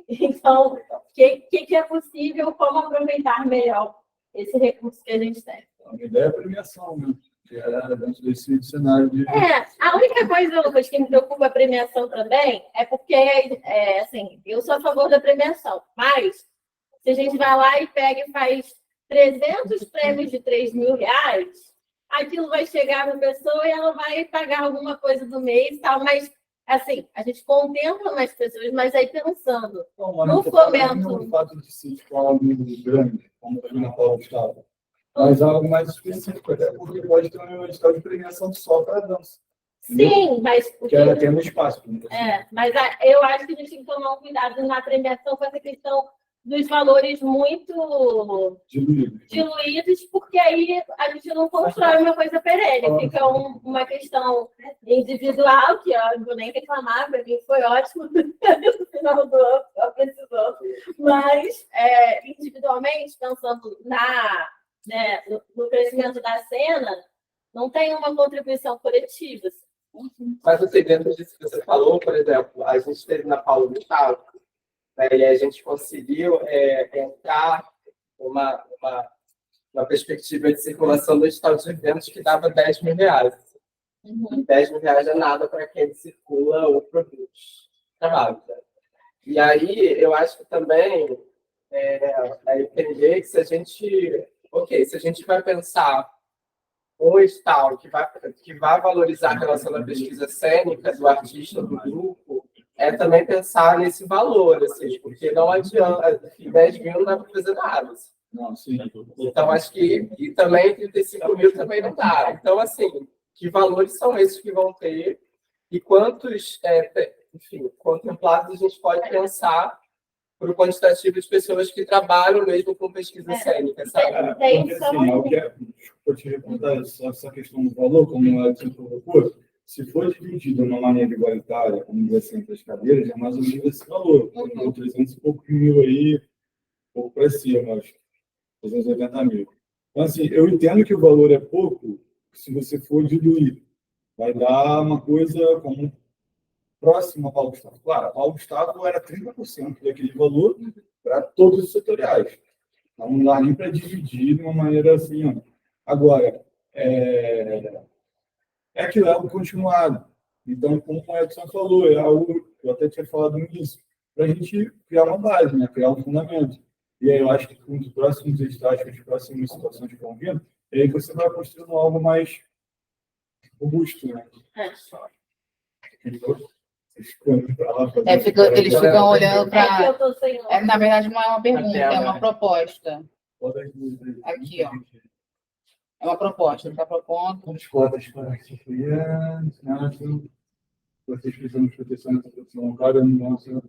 Então, o que é possível, como aproveitar melhor esse recurso que a gente tem? A ideia é a premiação, né? Que era dentro desse cenário de... A única coisa, Lucas, que me preocupa a premiação também é porque, assim, eu sou a favor da premiação, mas se a gente vai lá e pega e faz 300 prêmios de 3 mil reais, aquilo vai chegar na pessoa e ela vai pagar alguma coisa do mês e tal, mas, assim, a gente contempla mais pessoas, mas aí pensando no fomento... O fato de ser algo grande, como ali na Paula Gustavo, mas algo mais específico, até porque pode ter um edital de premiação só para dança. Sim, mas... Que ela tem um espaço. Mas eu acho que a gente tem que tomar um cuidado na premiação com essa questão dos valores muito diluídos, porque aí a gente não constrói uma coisa perene, fica uma questão individual, que eu não vou nem reclamar, para mim foi ótimo no final do ano, eu precisou, mas individualmente, pensando no crescimento da cena, não tem uma contribuição coletiva. Mas assim, dentro disso que você falou, por exemplo, a gente esteve na Paula Gustavo, né, e a gente conseguiu entrar uma perspectiva de circulação do estado de eventos que dava 10 mil reais. 10 mil reais é nada para quem circula ou produz trabalho. Né? E aí, eu acho que também é entender que se a gente vai pensar um edital que vai valorizar a relação da pesquisa cênica do artista, do grupo, é também pensar nesse valor, assim, porque não adianta, 10 mil não dá para fazer nada. Assim. Não, sim. Então, acho que, e também 35 mil também não dá. Então, assim, que valores são esses que vão ter e quantos, enfim, contemplados a gente pode pensar para o quantitativo de pessoas que trabalham mesmo com pesquisa cênica, sabe? Porque, assim, eu te recomendar essa questão do valor, como a gente colocou, se for dividido de uma maneira igualitária, como vai ser entre as cadeiras, é mais ou menos esse valor. Ou 300 e poucos mil aí, pouco para cima, acho. 380 mil. Então, assim, eu entendo que o valor é pouco se você for diluir. Vai dar uma coisa como próxima a Paulo Gustavo. Claro, a Paulo Gustavo era 30% daquele valor para todos os setoriais. Então, não dá nem para dividir de uma maneira assim. Ó. Agora, que é algo continuado. Então, como o Edson falou, é algo que eu até tinha falado no início, para a gente criar uma base, né? Criar um fundamento. E aí eu acho que com os próximos estágios, as próximas situações que vão vindo, aí você vai construindo algo mais robusto, né? Eles ficam olhando para. eu tô sem Na verdade, não é uma pergunta, é uma proposta. Aqui, ó. É uma proposta, ele está propondo. As cotas para vocês precisam de proteção da proteção local, não ser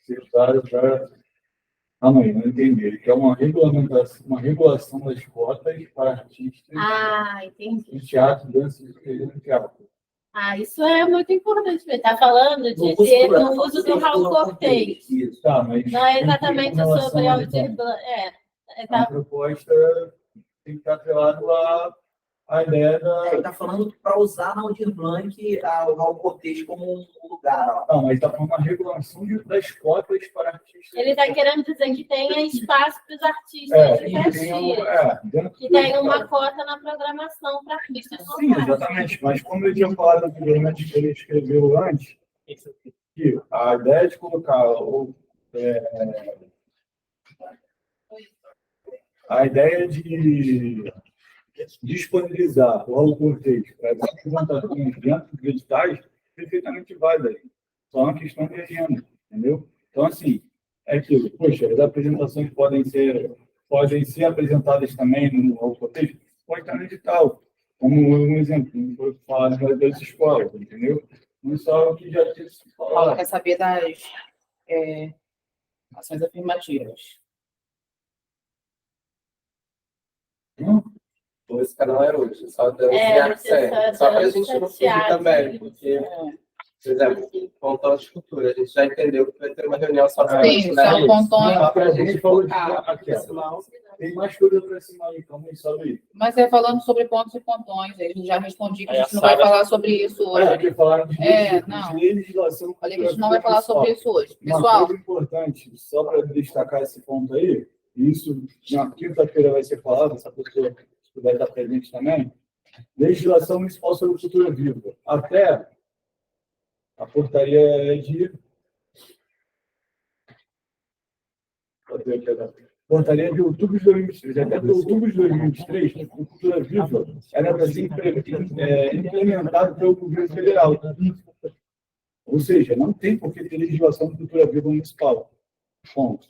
secretário para. Calma aí, não entendi. Ele quer uma regulação das cotas para artistas entendi. de teatro, dança e teatro. Isso é muito importante. Ele está falando do uso do Raul Cortez. Tá, mas não é exatamente sobre a Aldir Blanc. A proposta tem que estar atrelada à ideia da... Ele está falando para usar na Aldir Blanc o Raul Cortez como um lugar. Não, mas está falando uma regulação das cotas para artistas. Ele está querendo dizer que tenha espaço para os artistas de Caxias. Que tenha uma cota na programação para artistas. Sim, exatamente. Mas como eu tinha falado anteriormente que ele escreveu antes, que a ideia de colocar a ideia de disponibilizar o Raul Cortez para as apresentações dentro dos editais perfeitamente válida. Só uma questão de agenda, entendeu? Então, assim, é aquilo. Poxa, as apresentações podem ser apresentadas também no Raul Cortez? Pode estar no edital. Como um exemplo, como foi falado das escolas, entendeu? Não é só o que já tinha se Paulo falado. quer saber das ações afirmativas. Esse canal era hoje, só para a gente não fugir também, porque, por exemplo, pontão de cultura, a gente já entendeu que vai ter uma reunião só para isso, né? São pontões. Só para a gente focar aqui, tem mais coisa para cima aí, calma aí, sobe aí. Mas é falando sobre pontos e pontões, eu já respondi que a gente não vai falar sobre isso hoje. Porque falaram de não. legislação. Falei que a gente não vai falar sobre isso hoje. Uma Pessoal, coisa importante, só para destacar esse ponto aí, isso na quinta-feira vai ser falado, essa pessoa vai estar presente também, legislação municipal sobre cultura viva. Até a portaria portaria de outubro de 2023. Até outubro de 2023, a cultura viva era para ser implementada pelo governo federal. Ou seja, não tem por que ter legislação de cultura viva municipal. Ponto.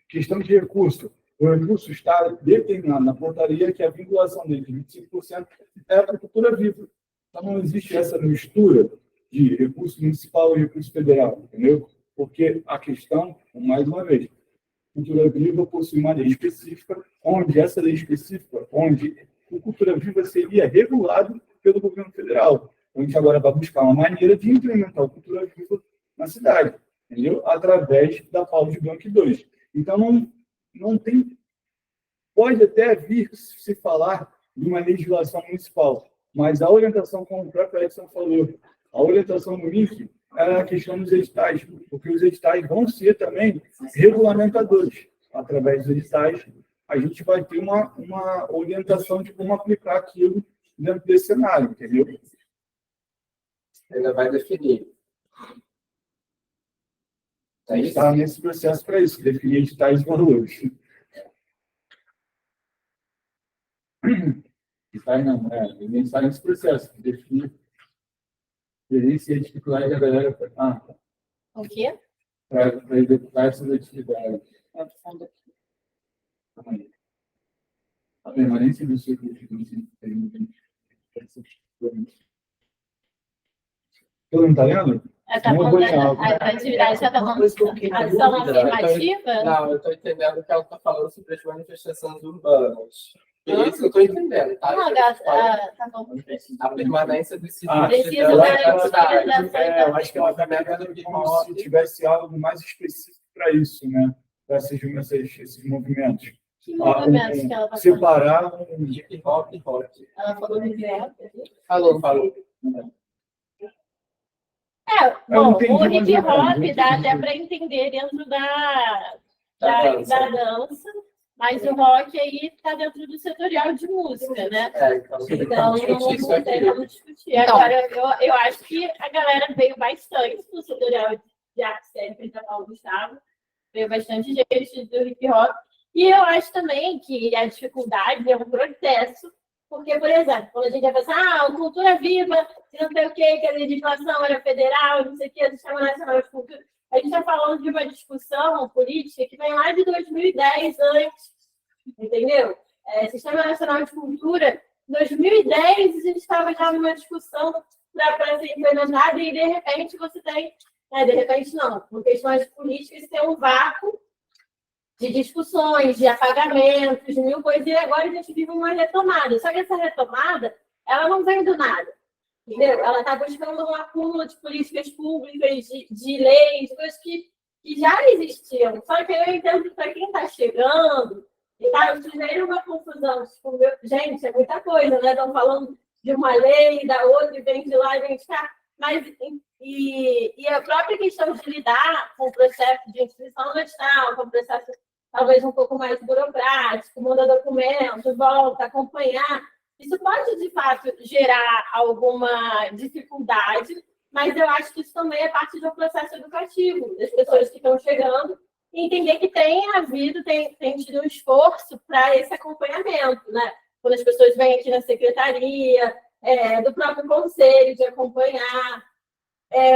Questão de recurso. O recurso está determinado na portaria que a vinculação dele de 25% é para a cultura viva. Então, não existe essa mistura de recurso municipal e recurso federal, entendeu? Porque a questão, mais uma vez, cultura viva possui uma lei específica, onde essa lei específica, onde a cultura viva seria regulado pelo governo federal. Então, a gente agora vai buscar uma maneira de implementar a cultura viva na cidade, entendeu? Através da Paulo de Blanc 2. Então, não tem... Pode até vir se falar de uma legislação municipal, mas a orientação, como o próprio Edson falou, a orientação do MINC é a questão dos editais, porque os editais vão ser também regulamentadores. Através dos editais, a gente vai ter uma orientação de como aplicar aquilo dentro desse cenário, entendeu? Ainda vai definir. A gente está nesse processo para isso, definir editais e valores. Editais não, a gente está nesse processo, definir experiência e a dificuldade da galera O quê? para executar essas atividades. A permanência do seu currículo. Todo mundo está lendo? Tá Não vou falando deixar algo. a atividade já tá Uma falando coisa que eu fiquei na ação dúvida, afirmativa? Não, eu estou entendendo que ela está falando sobre as manifestações urbanas. É isso que eu estou entendendo, tá? Não, gata, tá bom. A permanência dos Precisa eu acho que garantir ela- as ações eu acho que ela está pegando como se tivesse algo mais específico para isso, né? Para esses movimentos. Que movimentos que ela tá falando? Separar Hip hop e rock. Ela falou de hip hop? Falou. Eu Bom, entendi, o mas hip eu hop entendi. dá até para entender dentro da dança. dança, mas o rock aí está dentro do setorial de música, né? Então, Então, discutir isso não tem aqui. como discutir. Agora, eu acho que a galera veio bastante do setorial de arte cênica, Paulo Gustavo, veio bastante gente do hip hop. E eu acho também que a dificuldade é um processo, porque, por exemplo, quando a gente vai pensar, cultura viva, não sei o quê, que a legislação era federal, não sei o quê, Sistema Nacional de Cultura. A gente está falando de uma discussão política que vem lá de 2010, antes, entendeu? Sistema Nacional de Cultura, 2010, a gente estava já numa discussão para ser implementada e, de repente, você tem... de repente, não. Por questões políticas, tem um vácuo de discussões, de apagamentos, de mil coisas, e agora a gente vive uma retomada. Só que essa retomada, ela não vem do nada, entendeu? Ela está buscando um acúmulo de políticas públicas, de leis, coisas que já existiam. Só que eu entendo que para quem está chegando, e tá, eu uma confusão. Tipo, gente, é muita coisa, né? Estão falando de uma lei, da outra, e vem de lá, e vem de cá. Mas, e a própria questão de lidar com o processo de inscrição no edital, com o processo talvez um pouco mais burocrático, manda documento, volta, acompanhar, isso pode, de fato, gerar alguma dificuldade, mas eu acho que isso também é parte de um processo educativo, das pessoas que estão chegando, e entender que tem havido, tem tido um esforço para esse acompanhamento, né? Quando as pessoas vêm aqui na secretaria, do próprio conselho, de acompanhar,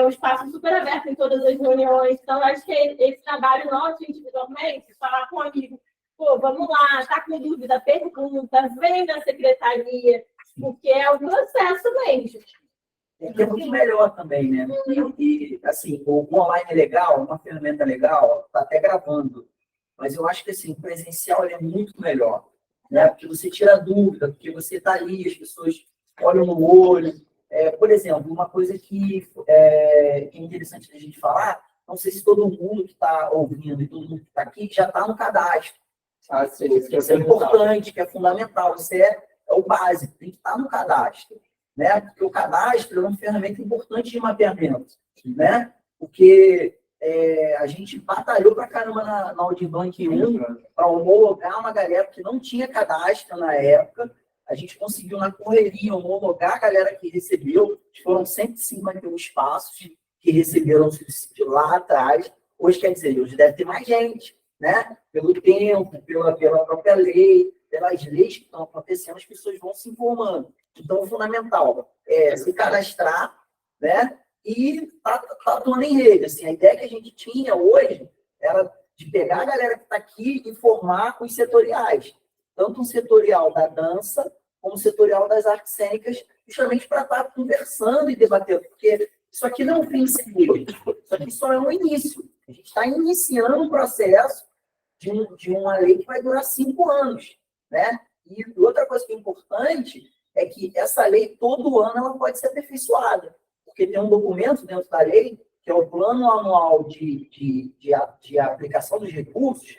o espaço super aberto em todas as reuniões. Então, acho que esse trabalho nosso, individualmente, falar com um amigo, pô, vamos lá, tá com dúvida, pergunta, vem na secretaria, porque é o processo mesmo. É muito melhor também, né? E assim, o online é legal, uma ferramenta legal, está até gravando, mas eu acho que assim, o presencial ele é muito melhor, né? Porque você tira dúvida, porque você está ali, as pessoas olham no olho. Por exemplo, uma coisa que é interessante da gente falar, não sei se todo mundo que está ouvindo e todo mundo que está aqui já está no cadastro. Sim, Isso é importante, que é fundamental, isso é o básico, tem que estar no cadastro, né? Porque o cadastro é uma ferramenta importante de mapeamento, né? Porque a gente batalhou pra caramba na Audiobank 1 para homologar uma galera que não tinha cadastro na época. A gente conseguiu, na correria, homologar a galera que recebeu. Foram 151 espaços que receberam subsídio lá atrás. Hoje, quer dizer, hoje deve ter mais gente, né? Pelo tempo, pela própria lei, pelas leis que estão acontecendo, as pessoas vão se informando. Então, o fundamental é se cadastrar, né? E tá atuando em rede. Assim, a ideia que a gente tinha hoje era de pegar a galera que está aqui e formar os setoriais. Tanto um setorial da dança, como um setorial das artes cênicas, justamente para estar conversando e debatendo, porque isso aqui não é um fim seguro, isso aqui só é um início. A gente está iniciando um processo de uma lei que vai durar 5 anos, né? E outra coisa que é importante é que essa lei, todo ano, ela pode ser aperfeiçoada, porque tem um documento dentro da lei, que é o Plano Anual de Aplicação dos Recursos,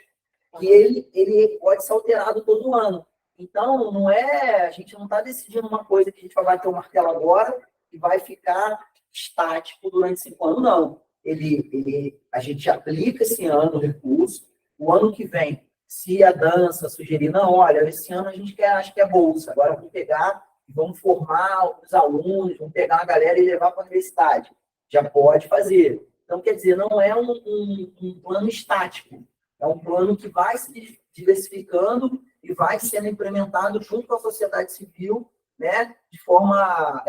que ele pode ser alterado todo ano. Então, a gente não está decidindo uma coisa que a gente vai bater o martelo agora e vai ficar estático durante 5 anos, não. A gente aplica esse ano o recurso, o ano que vem, se a dança sugerir, não, olha, esse ano a gente acho que é bolsa, agora vamos pegar e vamos formar os alunos, vamos pegar a galera e levar para a universidade. Já pode fazer. Então, quer dizer, não é um plano estático, é um plano que vai se diversificando e vai sendo implementado junto com a sociedade civil, né, de forma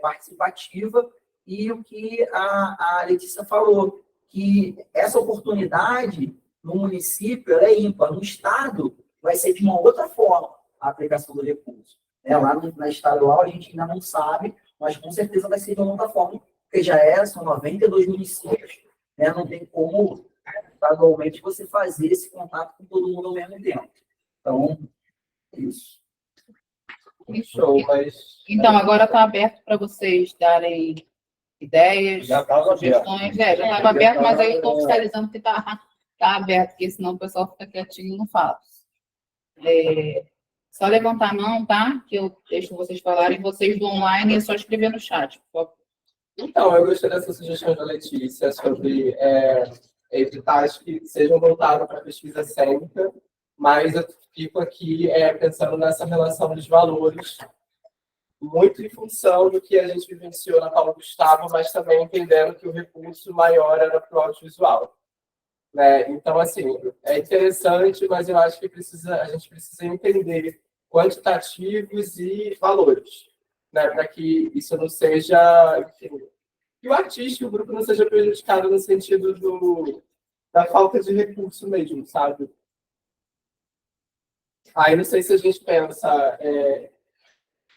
participativa, e o que a Letícia falou, que essa oportunidade no município ela é ímpar, no Estado vai ser de uma outra forma a aplicação do recurso. Lá na estadual a gente ainda não sabe, mas com certeza vai ser de uma outra forma, porque são 92 municípios, né, não tem como estadualmente você fazer esse contato com todo mundo ao mesmo tempo. Então, isso. Show, mas... Então, agora está aberto para vocês darem ideias, Já estava sugestões. Já estava aberto, mas aí eu estou oficializando que está aberto, porque senão o pessoal fica quietinho e não fala. Só levantar a mão, tá? Que eu deixo vocês falarem. Vocês do online é só escrever no chat, por favor. Então, eu gostei dessa sugestão da Letícia sobre editais que sejam voltados para a pesquisa cênica, mas eu fico aqui pensando nessa relação dos valores, muito em função do que a gente vivenciou na Paulo Gustavo, mas também entendendo que o recurso maior era para o audiovisual. Né? Então, assim, é interessante, mas eu acho que a gente precisa entender quantitativos e valores, né? Para que isso não seja, enfim, que o artista e o grupo não seja prejudicado no sentido da falta de recurso mesmo, sabe? Aí não sei se a gente pensa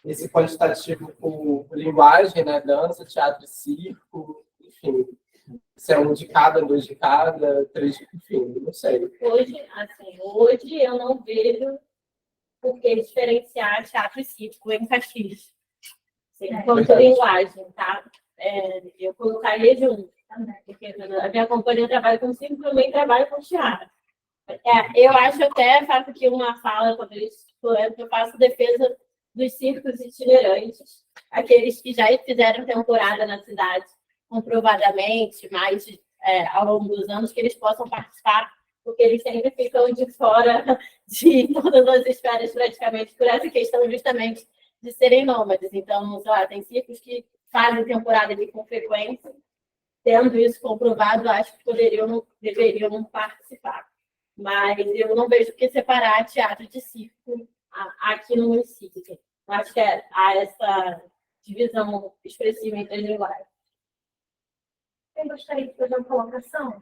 esse quantitativo por linguagem, né? Dança, teatro e circo, enfim. Se é um de cada, dois de cada, três, enfim, não sei. Hoje eu não vejo por que diferenciar teatro e circo em Caxias. Quanto linguagem, tá? Eu colocaria junto, porque a minha companhia trabalha com circo, também trabalha com teatro. Eu acho até, faço aqui uma fala, quando eu faço defesa dos circos itinerantes, aqueles que já fizeram temporada na cidade, comprovadamente, mais ao longo dos anos, que eles possam participar, porque eles sempre ficam de fora de todas as esferas, praticamente, por essa questão justamente de serem nômades. Então, sei lá, tem circos que fazem temporada ali com frequência, tendo isso comprovado, acho que deveriam participar. Mas eu não vejo que separar teatro de circo aqui no município. Eu acho que há essa divisão expressiva entre as linguagens. Eu gostaria de fazer uma colocação.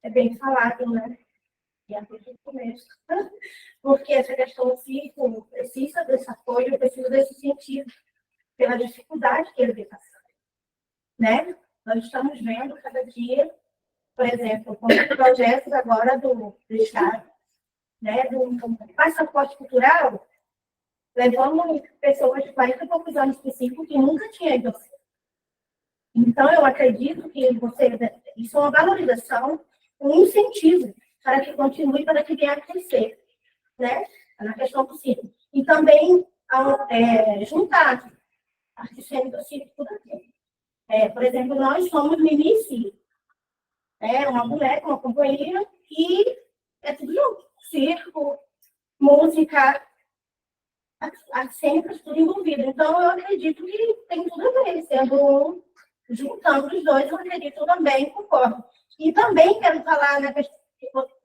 É bem falado, né? E a partir do começo. Porque essa questão do circo precisa desse apoio, precisa desse incentivo, pela dificuldade que ele vem passando. Né? Nós estamos vendo cada dia, por exemplo, com os projetos agora do Estado, né? do passaporte cultural, levando pessoas de 40 e poucos anos para o circo que nunca tinham ido ao circo. Então, eu acredito que isso é uma valorização, um incentivo para que continue, para que venha a crescer, né? Na questão do circo. E também juntar artistas do circo tudo aqui. Por exemplo, nós somos no início, uma mulher, uma companhia, e é tudo junto. Circo, música, sempre tudo envolvido. Então, eu acredito que tem tudo a ver, sendo juntando os dois, eu acredito também, concordo. E também quero falar, né,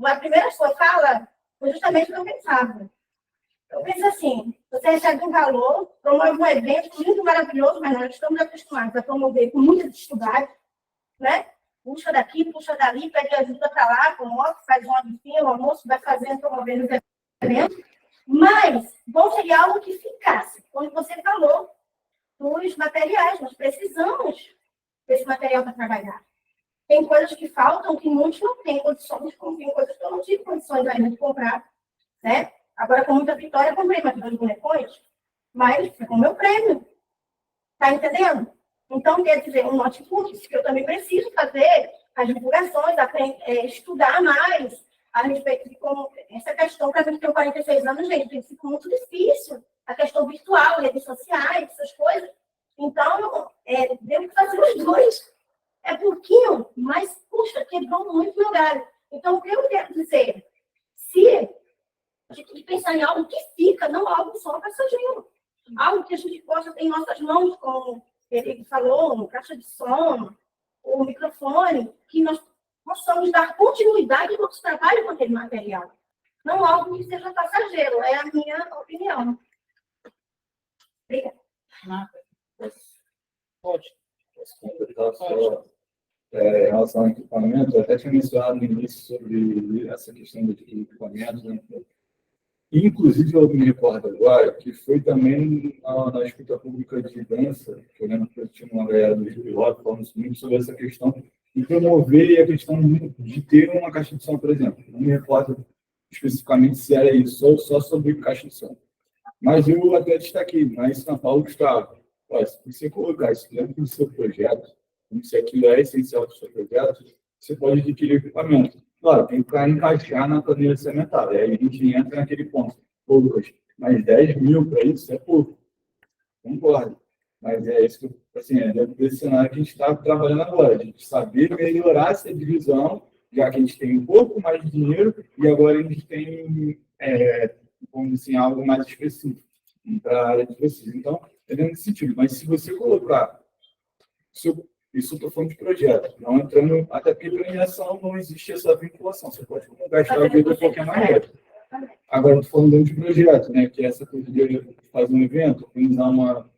a primeira sua fala foi justamente o que eu pensava. Eu penso assim, você recebe um valor, promove um evento muito maravilhoso, mas nós estamos acostumados a promover com muita dificuldade, né? Puxa daqui, puxa dali, pede ajuda para lá, promove, faz uma bifinha, um almoço, vai fazendo, promovendo os eventos. Mas bom seria algo que ficasse, como você falou, dos materiais, nós precisamos desse material para trabalhar. Tem coisas que faltam, que muitos não têm condições, como tem coisas que eu não tive condições ainda de comprar, né? Agora, com muita vitória, eu comprei mais 2 bonecões, mas foi com o meu prêmio. Tá entendendo? Então, quer dizer, um notebook, que eu também preciso fazer as divulgações, estudar mais a respeito de como essa questão, que a gente tem 46 anos, gente, tem sido muito difícil, a questão virtual, redes sociais, essas coisas. Então, devo fazer os dois. É pouquinho, mas, puxa, quebrou muito meu galho. Então, o que eu quero dizer? Se a gente tem que pensar em algo que fica, não algo só passageiro. Algo que a gente possa ter em nossas mãos, como ele falou, caixa de som, o microfone, que nós possamos dar continuidade ao nosso trabalho com aquele material. Não algo que seja passageiro, é a minha opinião. Obrigada. Pode. Posso completar só, em relação ao equipamento? Eu até tinha mencionado no início sobre essa questão do equipamento, né? Inclusive, eu me recordo agora que foi também na escuta pública de dança, que eu lembro que eu tinha uma galera do piloto falando muito sobre essa questão de promover a questão de ter uma caixa de som, por exemplo. Não me recordo especificamente se era isso, só sobre caixa de som. Mas eu até destaquei, mas São Paulo, Gustavo, olha, se você colocar isso dentro do seu projeto, como se aquilo é essencial do seu projeto, você pode adquirir equipamento. Claro, tem que encaixar na planilha orçamentária. Aí a gente entra naquele ponto. Pô, Lucas, mas 10 mil para isso é pouco. Concordo. Mas é isso que, assim, é dentro desse cenário que a gente está trabalhando agora. A gente saber melhorar essa divisão, já que a gente tem um pouco mais de dinheiro e agora a gente tem, vamos dizer assim, algo mais específico para a área de vocês. Então, é dentro desse sentido. Mas se você colocar isso eu estou falando de projeto, não entrando, até porque premiação não existe essa vinculação, você pode gastar a vida de qualquer maneira. Agora, eu estou falando de projeto, né, que é essa coisa de fazer um evento, organizar uma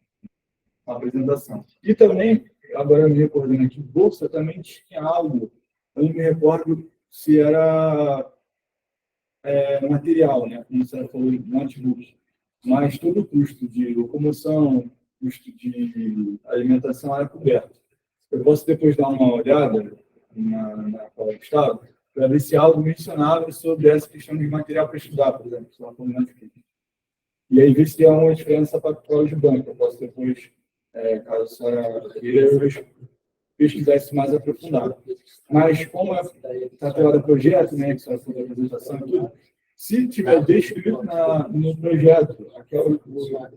apresentação. E também, agora me recordando aqui, bolsa também tinha algo, eu não me recordo se era material, né, como você falou, notebook, mas todo o custo de locomoção, custo de alimentação era coberto. Eu posso depois dar uma olhada na qual estava, para ver se algo mencionava sobre essa questão de material para estudar, por exemplo, se ela for e aí ver se há uma diferença para o de banco. Eu posso depois, caso a senhora queira, eu pesquisar isso mais aprofundado. Mas como está tendo projeto, né, que a senhora fez a apresentação e tudo, se tiver descrito no projeto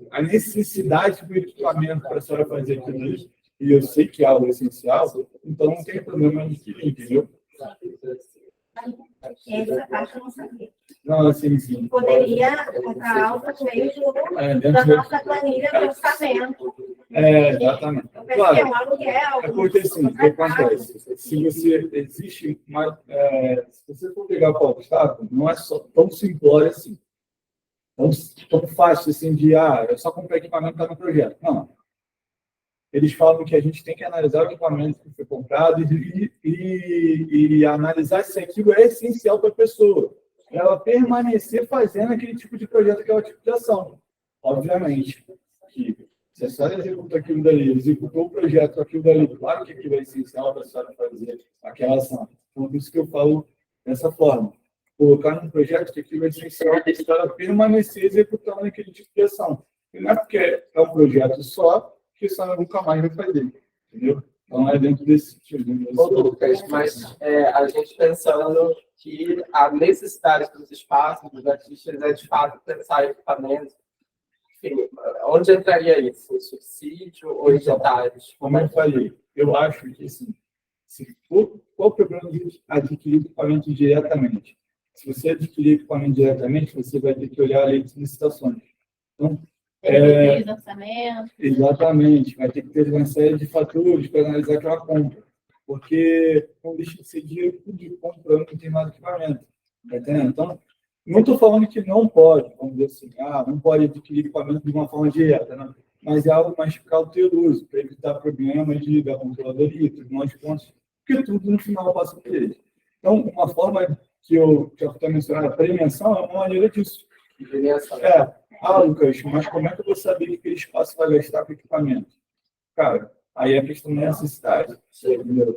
a necessidade do equipamento para a senhora fazer aquilo ali, e eu sei que é algo essencial, então não tem problema de adquirir, entendeu? Essa parte eu não sabia. Não, assim, sim. Poderia comprar algo mesmo da nossa planilha de orçamento. Exatamente. Eu pensei, Claro, um aluguel. porque assim, o que acontece? Se você existe uma. Se você for pegar o Paulo Gustavo, não é só tão simplório assim. Tão fácil assim de, eu só comprei equipamento para no projeto. Não. Eles falam que a gente tem que analisar o equipamento que foi comprado e analisar se aquilo é essencial para a pessoa. Ela permanecer fazendo aquele tipo de projeto, aquele tipo de ação. Obviamente, que se a senhora executa aquilo dali, executou o projeto aquilo dali, claro que aquilo é essencial para a senhora fazer aquela ação. Então, por isso que eu falo dessa forma. Colocar num projeto que aquilo é essencial para a senhora permanecer executando aquele tipo de ação. E não é porque é um projeto só, que isso nunca mais vai fazer, entendeu? Então, é dentro desse sentido. Ô, Lucas, mas a gente pensando que a necessidade dos espaços, dos artistas, é de fato pensar em equipamentos. Enfim, onde entraria isso? Subsídio ou editais? Como eu falei, eu acho que, assim, qual o problema de adquirir equipamento diretamente? Se você adquirir equipamento diretamente, você vai ter que olhar a lei de licitações. Então, exatamente, vai ter que ter uma série de fatores para analisar aquela compra, porque não deixa de ser dinheiro público comprando determinado equipamento, tá entendendo? Então, não estou falando que não pode, vamos dizer assim, não pode adquirir equipamento de uma forma direta, não, mas é algo mais cauteloso, para evitar problemas da controladoria, tribunal de contas, porque tudo no final passa por eles. Então, uma forma que eu já estou mencionando, a prevenção é uma maneira disso. Lucas, mas como é que eu vou saber que aquele espaço vai gastar com equipamento? Cara, aí é a questão da necessidade.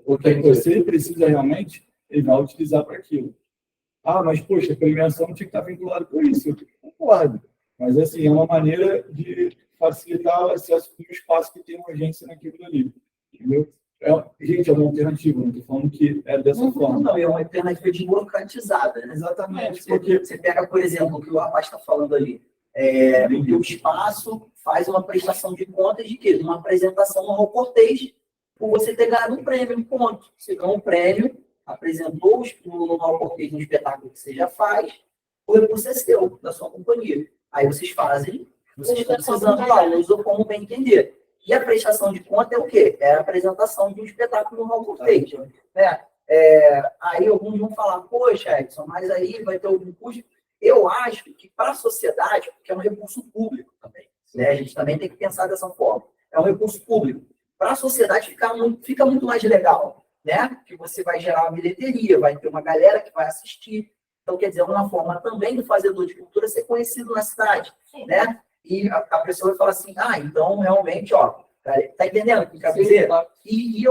Porque você precisa realmente, ele vai utilizar para aquilo. Mas, poxa, a premiação tinha que estar vinculada com isso. Eu concordo. Mas, assim, é uma maneira de facilitar o acesso do espaço que tem urgência naquilo ali. Entendeu? Gente, é uma alternativa, não estou falando que é dessa forma. Não, é uma alternativa desburocratizada, né? Exatamente. Porque você pega, por exemplo, o que o rapaz está falando ali. O espaço faz uma prestação de contas de quê? De uma apresentação no hall cortês, por você ter ganhado um prêmio, ponto. Você ganhou um prêmio, apresentou no hall cortês no espetáculo que você já faz, o recurso é seu, da sua companhia. Aí vocês fazem, vocês estão precisando lá, usam como bem entender. E a prestação de conta é o quê? É a apresentação de um espetáculo no hall cortês, né? Aí alguns vão falar, poxa, Edson, mas aí vai ter algum custo. Eu acho que para a sociedade, porque é um recurso público também, né? A gente também tem que pensar dessa forma. É um recurso público. Para a sociedade fica muito mais legal, né? Que você vai gerar uma bilheteria, vai ter uma galera que vai assistir. Então, quer dizer, é uma forma também do fazedor de cultura ser conhecido na cidade, né? E a pessoa vai falar assim, então, realmente, tá entendendo o que eu quero dizer? E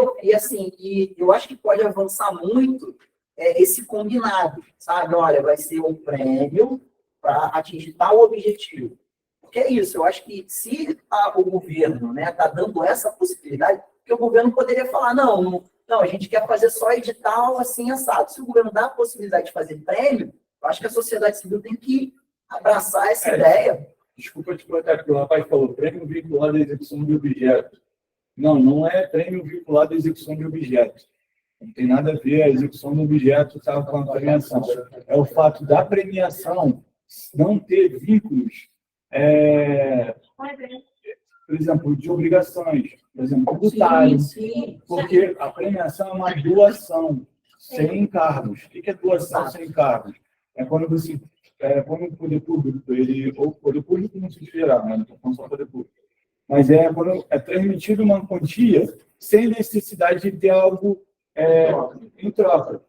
eu acho que pode avançar muito esse combinado, sabe? Olha, vai ser um prêmio para atingir tal objetivo. Porque é isso, eu acho que se o governo está dando essa possibilidade, que o governo poderia falar, não, a gente quer fazer só edital assim, assado. Se o governo dá a possibilidade de fazer prêmio, eu acho que a sociedade civil tem que abraçar essa ideia. Desculpa te cortar, porque o rapaz falou prêmio vinculado à execução de objeto. Não é prêmio vinculado à execução de objeto. Não tem nada a ver a execução do objeto com a premiação. É o fato da premiação não ter vínculos, por exemplo, de obrigações, por exemplo, tributário. Sim. Porque a premiação é uma doação sem encargos. O que é doação sem encargos? É quando você, quando o poder público, ou o poder público não se geral, né? Não estou falando só poder público. Mas quando é transmitido uma quantia sem necessidade de ter algo em troca.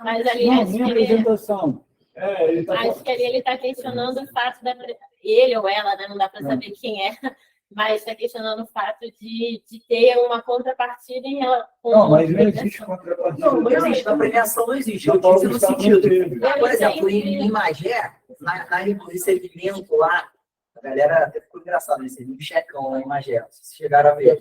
Mas ali, Não, acho minha que apresentação. acho que ali ele está questionando o fato ele ou ela, né? Não dá para saber quem é, mas está questionando o fato de ter uma contrapartida em relação. Não, mas não existe contrapartida. Não existe, na premiação não existe. Eu São Paulo disse no está no sentido. teve. Por exemplo, em Magé, no recebimento lá, a galera até ficou engraçado, recebeu um checão lá em Magé. Se chegaram a ver.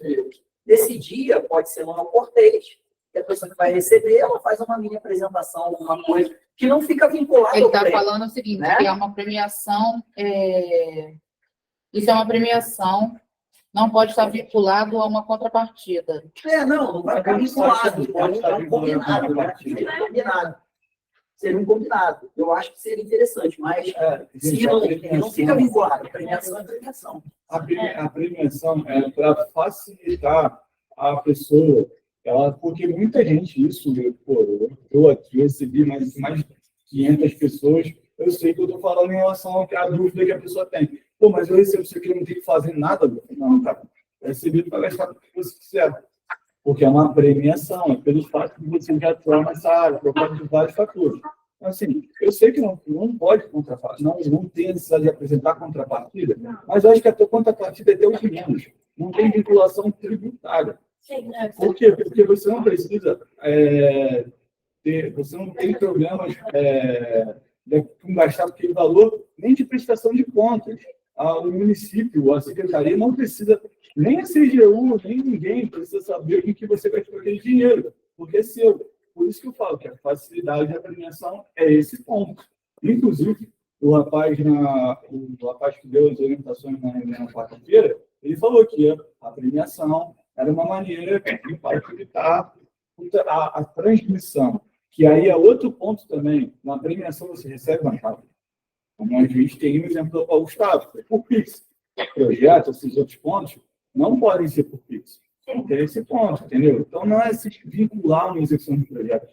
Nesse dia, pode ser um cortês, que a pessoa que vai receber, ela faz uma mini apresentação, alguma coisa, que não fica vinculada Ele ao está prêmio. falando o seguinte, né? que é uma premiação, isso é uma premiação, não pode estar vinculado a uma contrapartida. Não vai ficar vinculado, pode estar combinado, né? Seria um combinado. Eu acho que seria interessante, mas se não fica vinculado, premiação é premiação. A premiação é para facilitar a pessoa, porque muita gente, eu aqui recebi mais de 500 pessoas, eu sei que eu estou falando em relação à dúvida que a pessoa tem. Mas eu recebo isso aqui, eu não tenho que fazer nada? Não, cara. Eu recebi para gastar o que você quiser. Porque é uma premiação, é pelo fato de você já atuar nessa área, por causa de vários fatores. Então, assim, eu sei que não pode contrapartida, não tem necessidade de apresentar contrapartida, mas eu acho que a tua contrapartida é ter os menos. Não tem vinculação tributária. Por quê? Porque você não precisa você não tem problemas com gastar aquele valor nem de prestação de contas. O município, a secretaria não precisa, nem a CGU, nem ninguém precisa saber o que você vai com aquele dinheiro, porque é seu. Por isso que eu falo que a facilidade da premiação é esse ponto. Inclusive, o rapaz que deu as orientações na quarta-feira, ele falou que a premiação era uma maneira de facilitar a transmissão. Que aí é outro ponto também. Na premiação você recebe mais rápido. Como a gente tem um exemplo do Gustavo, por Pix. Projetos, esses outros pontos, não podem ser por Pix. Tem esse ponto, entendeu? Então, não é se vincular uma execução de projetos.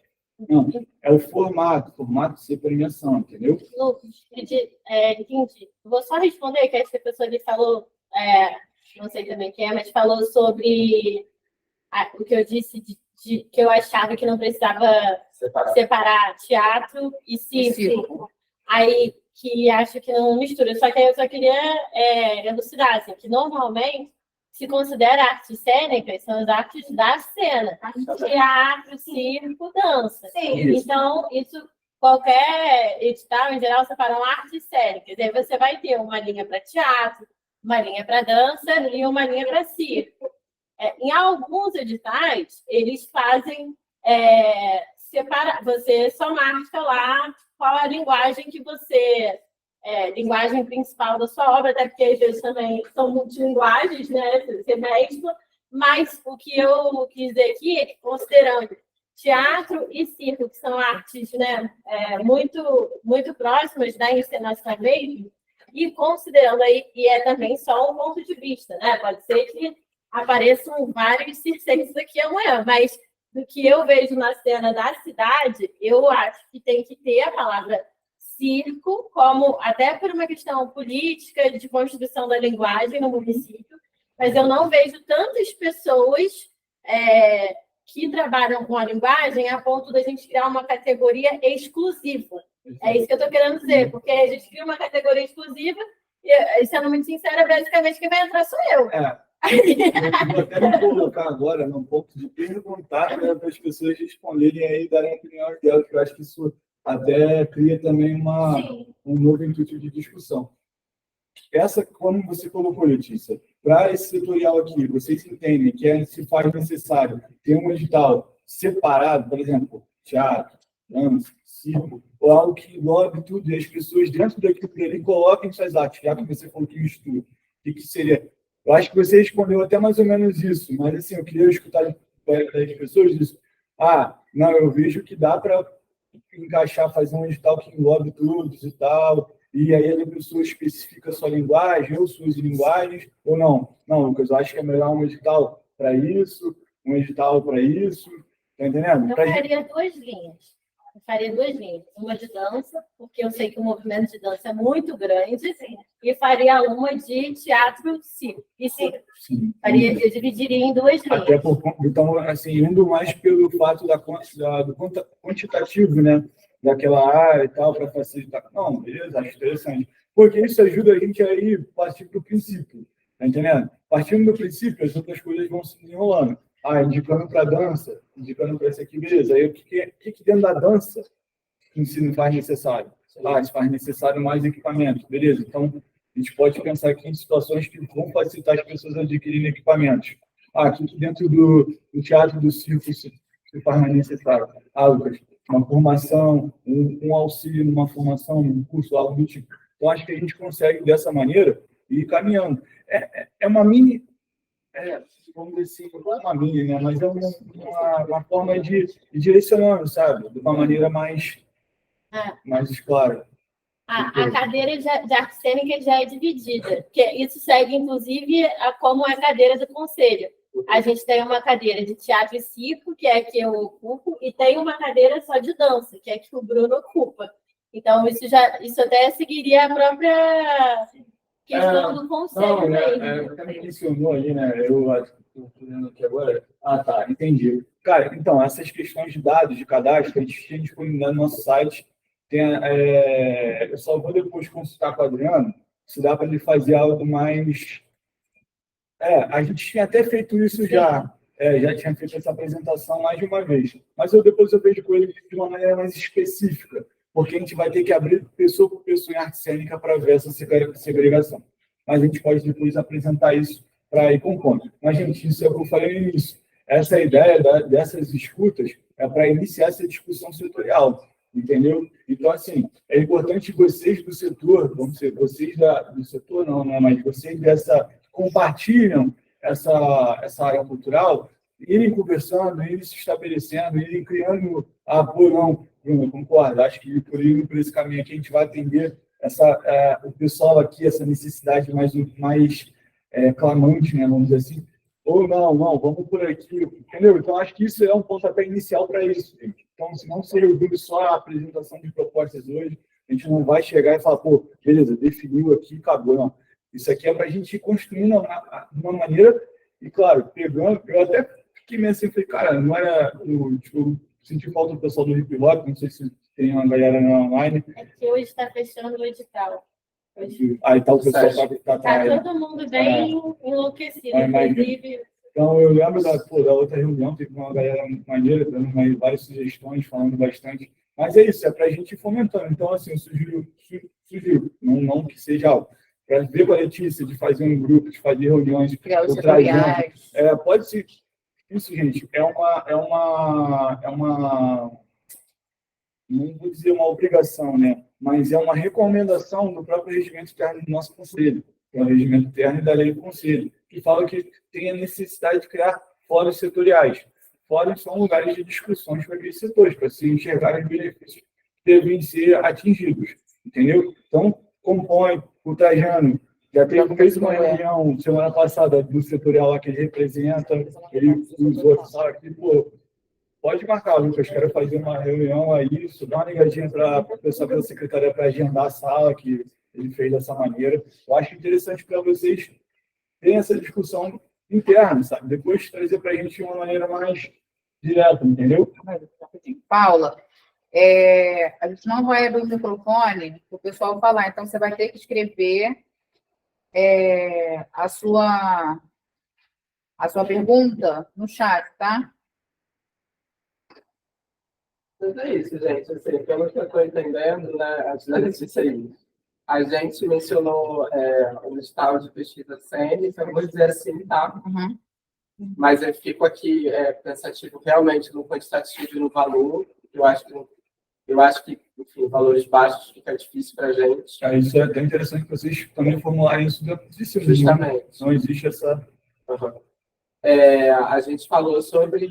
Não, é o formato de ser premiação, entendeu? Lucas, entendi. Vou só responder que essa pessoa ali falou, não sei também quem é, mas falou sobre o que eu disse que eu achava que não precisava separar teatro e circo. Aí, que acho que não mistura. Só que aí eu só queria elucidar, assim, que normalmente se considera artes cênicas, são as artes da cena. Teatro, circo, dança. Então, isso, qualquer edital, em geral, separam artes cênicas. Aí você vai ter uma linha para teatro, uma linha para dança e uma linha para circo. Em alguns editais, eles fazem separar. Você só marca lá qual a linguagem que você... linguagem principal da sua obra, até porque às vezes também são multilinguagens, né? Você mescla, mas o que eu quis dizer aqui é que, considerando teatro e circo, que são artes, né, muito, muito próximas da encenação mesmo, E considerando aí, e é também só um ponto de vista, né? Pode ser que apareçam vários circenses aqui amanhã, mas do que eu vejo na cena da cidade, eu acho que tem que ter a palavra circo, como até por uma questão política, de construção da linguagem no município, mas eu não vejo tantas pessoas que trabalham com a linguagem a ponto da gente criar uma categoria exclusiva. É isso que eu estou querendo dizer, porque a gente cria uma categoria exclusiva e, sendo muito sincera, basicamente quem vai entrar sou eu. Eu vou até me colocar agora no ponto de perguntar para as pessoas responderem aí e darem a opinião delas, que eu acho que isso até cria também um novo intuito de discussão. Como você colocou, Letícia, para esse setorial aqui, vocês entendem que se faz necessário ter um edital separado, por exemplo, teatro, dança, circo, ou algo que englobe tudo, e as pessoas dentro daquilo que ele coloquem suas artes, já que você falou que mistura. O que seria? Eu acho que você respondeu até mais ou menos isso, mas assim, eu queria escutar das pessoas isso. Não, eu vejo que dá para encaixar, fazer um edital que englobe tudo e tal, e aí a pessoa especifica a sua linguagem ou suas linguagens, ou não. Não, Lucas, eu acho que é melhor um edital para isso, um edital para isso, tá entendendo? Eu faria duas linhas. Uma de dança, porque eu sei que o movimento de dança é muito grande, e faria uma de teatro e circo. Eu dividiria em duas linhas. Até então, assim, indo mais pelo fato do quantitativo, né? Daquela área e tal, para facilitar. Não, beleza, acho interessante. Porque isso ajuda a gente a ir partir do princípio, tá entendendo? Partindo do princípio, as outras coisas vão se desenrolando. Indicando para dança, indicando para isso aqui, beleza. Aí o que dentro da dança em si não faz necessário? Se faz necessário mais equipamentos, beleza. Então, a gente pode pensar aqui em situações que vão facilitar as pessoas adquirirem equipamentos. Aqui dentro do teatro, do circo, se faz mais necessário. Lucas, uma formação, um auxílio numa formação, um curso, algo do tipo. Então, acho que a gente consegue, dessa maneira, ir caminhando. É uma mini... vamos dizer assim, não é uma mini, né? Mas é uma forma de ir direcionando, sabe? De uma maneira mais clara. A cadeira de arte cênica já é dividida, porque isso segue, inclusive, como a cadeira do conselho. A gente tem uma cadeira de teatro e circo, que é a que eu ocupo, e tem uma cadeira só de dança, que é a que o Bruno ocupa. Então, isso até seguiria a própria questão do conselho mesmo. Até me mencionou aí, né? Eu estou vendo aqui agora. Tá, entendi. Cara, então, essas questões de dados, de cadastro, a gente tinha disponível no nosso site. Eu só vou depois consultar com o Adriano se dá para ele fazer algo mais... a gente tinha até feito isso já. Já tinha feito essa apresentação mais de uma vez. Mas depois eu vejo com ele de uma maneira mais específica, porque a gente vai ter que abrir pessoa por pessoa em arte cênica para ver essa segregação. Mas a gente pode depois apresentar isso para ir compondo. Mas, gente, isso é o que eu falei no início. Essa ideia dessas escutas é para iniciar essa discussão setorial, entendeu? Então, assim, é importante vocês do setor, vamos dizer, vocês do setor não, né? Mas vocês compartilham essa área cultural, irem conversando, irem se estabelecendo, irem criando não, Bruno, eu concordo, acho que por esse caminho aqui a gente vai atender o pessoal aqui, essa necessidade mais clamante, né, vamos dizer assim, ou não, vamos por aqui, entendeu? Então, acho que isso é um pontapé inicial para isso, gente. Então, se não se resume só a apresentação de propostas hoje, a gente não vai chegar e falar, beleza, definiu aqui, acabou, não. Isso aqui é para a gente ir construindo de uma maneira, e claro, pegando, eu até fiquei meio assim, falei, cara, não era, eu senti falta do pessoal do hip hop, não sei se tem uma galera online. É que hoje está fechando o edital. Então o pessoal Está todo mundo bem enlouquecido, inclusive. Então, eu lembro da outra reunião, teve uma galera maneira, dando várias sugestões, falando bastante. Mas é isso, é para a gente ir fomentando. Então, assim, eu sugiro não que seja algo. Para ver com a Letícia, de fazer um grupo, de fazer reuniões. Criar os setoriais. Pode ser. Isso, gente, é uma não vou dizer uma obrigação, né? Mas é uma recomendação do próprio regimento interno do nosso conselho, que é o regimento interno e da lei do conselho, que fala que tem a necessidade de criar fóruns setoriais. Fóruns são lugares de discussões para aqueles setores, para se enxergar os benefícios que devem ser atingidos, entendeu? Então, compõe, o Trajano já fez uma reunião semana passada do setorial lá que ele representa, ele usou essa sala aqui, pô, pode marcar, Lucas, quero fazer uma reunião aí, dá uma ligadinha para o pessoal da secretaria para agendar a sala, que ele fez dessa maneira. Eu acho interessante para vocês terem essa discussão interna, sabe? Depois trazer para a gente de uma maneira mais direta, entendeu? Paula, a gente não vai abrir o microfone para o pessoal falar, então você vai ter que escrever a sua pergunta no chat, tá? Mas é isso, gente. Assim, pelo que eu estou entendendo, né, antes disso aí, a gente mencionou o edital de pesquisa CENES, eu vou dizer assim, tá? Uhum. Mas eu fico aqui pensativo realmente no quantitativo e no valor. Eu acho que enfim, valores baixos fica difícil para a gente. Isso é até interessante que vocês também formularem isso dentro de si. Justamente. Não existe essa... Uhum. A gente falou sobre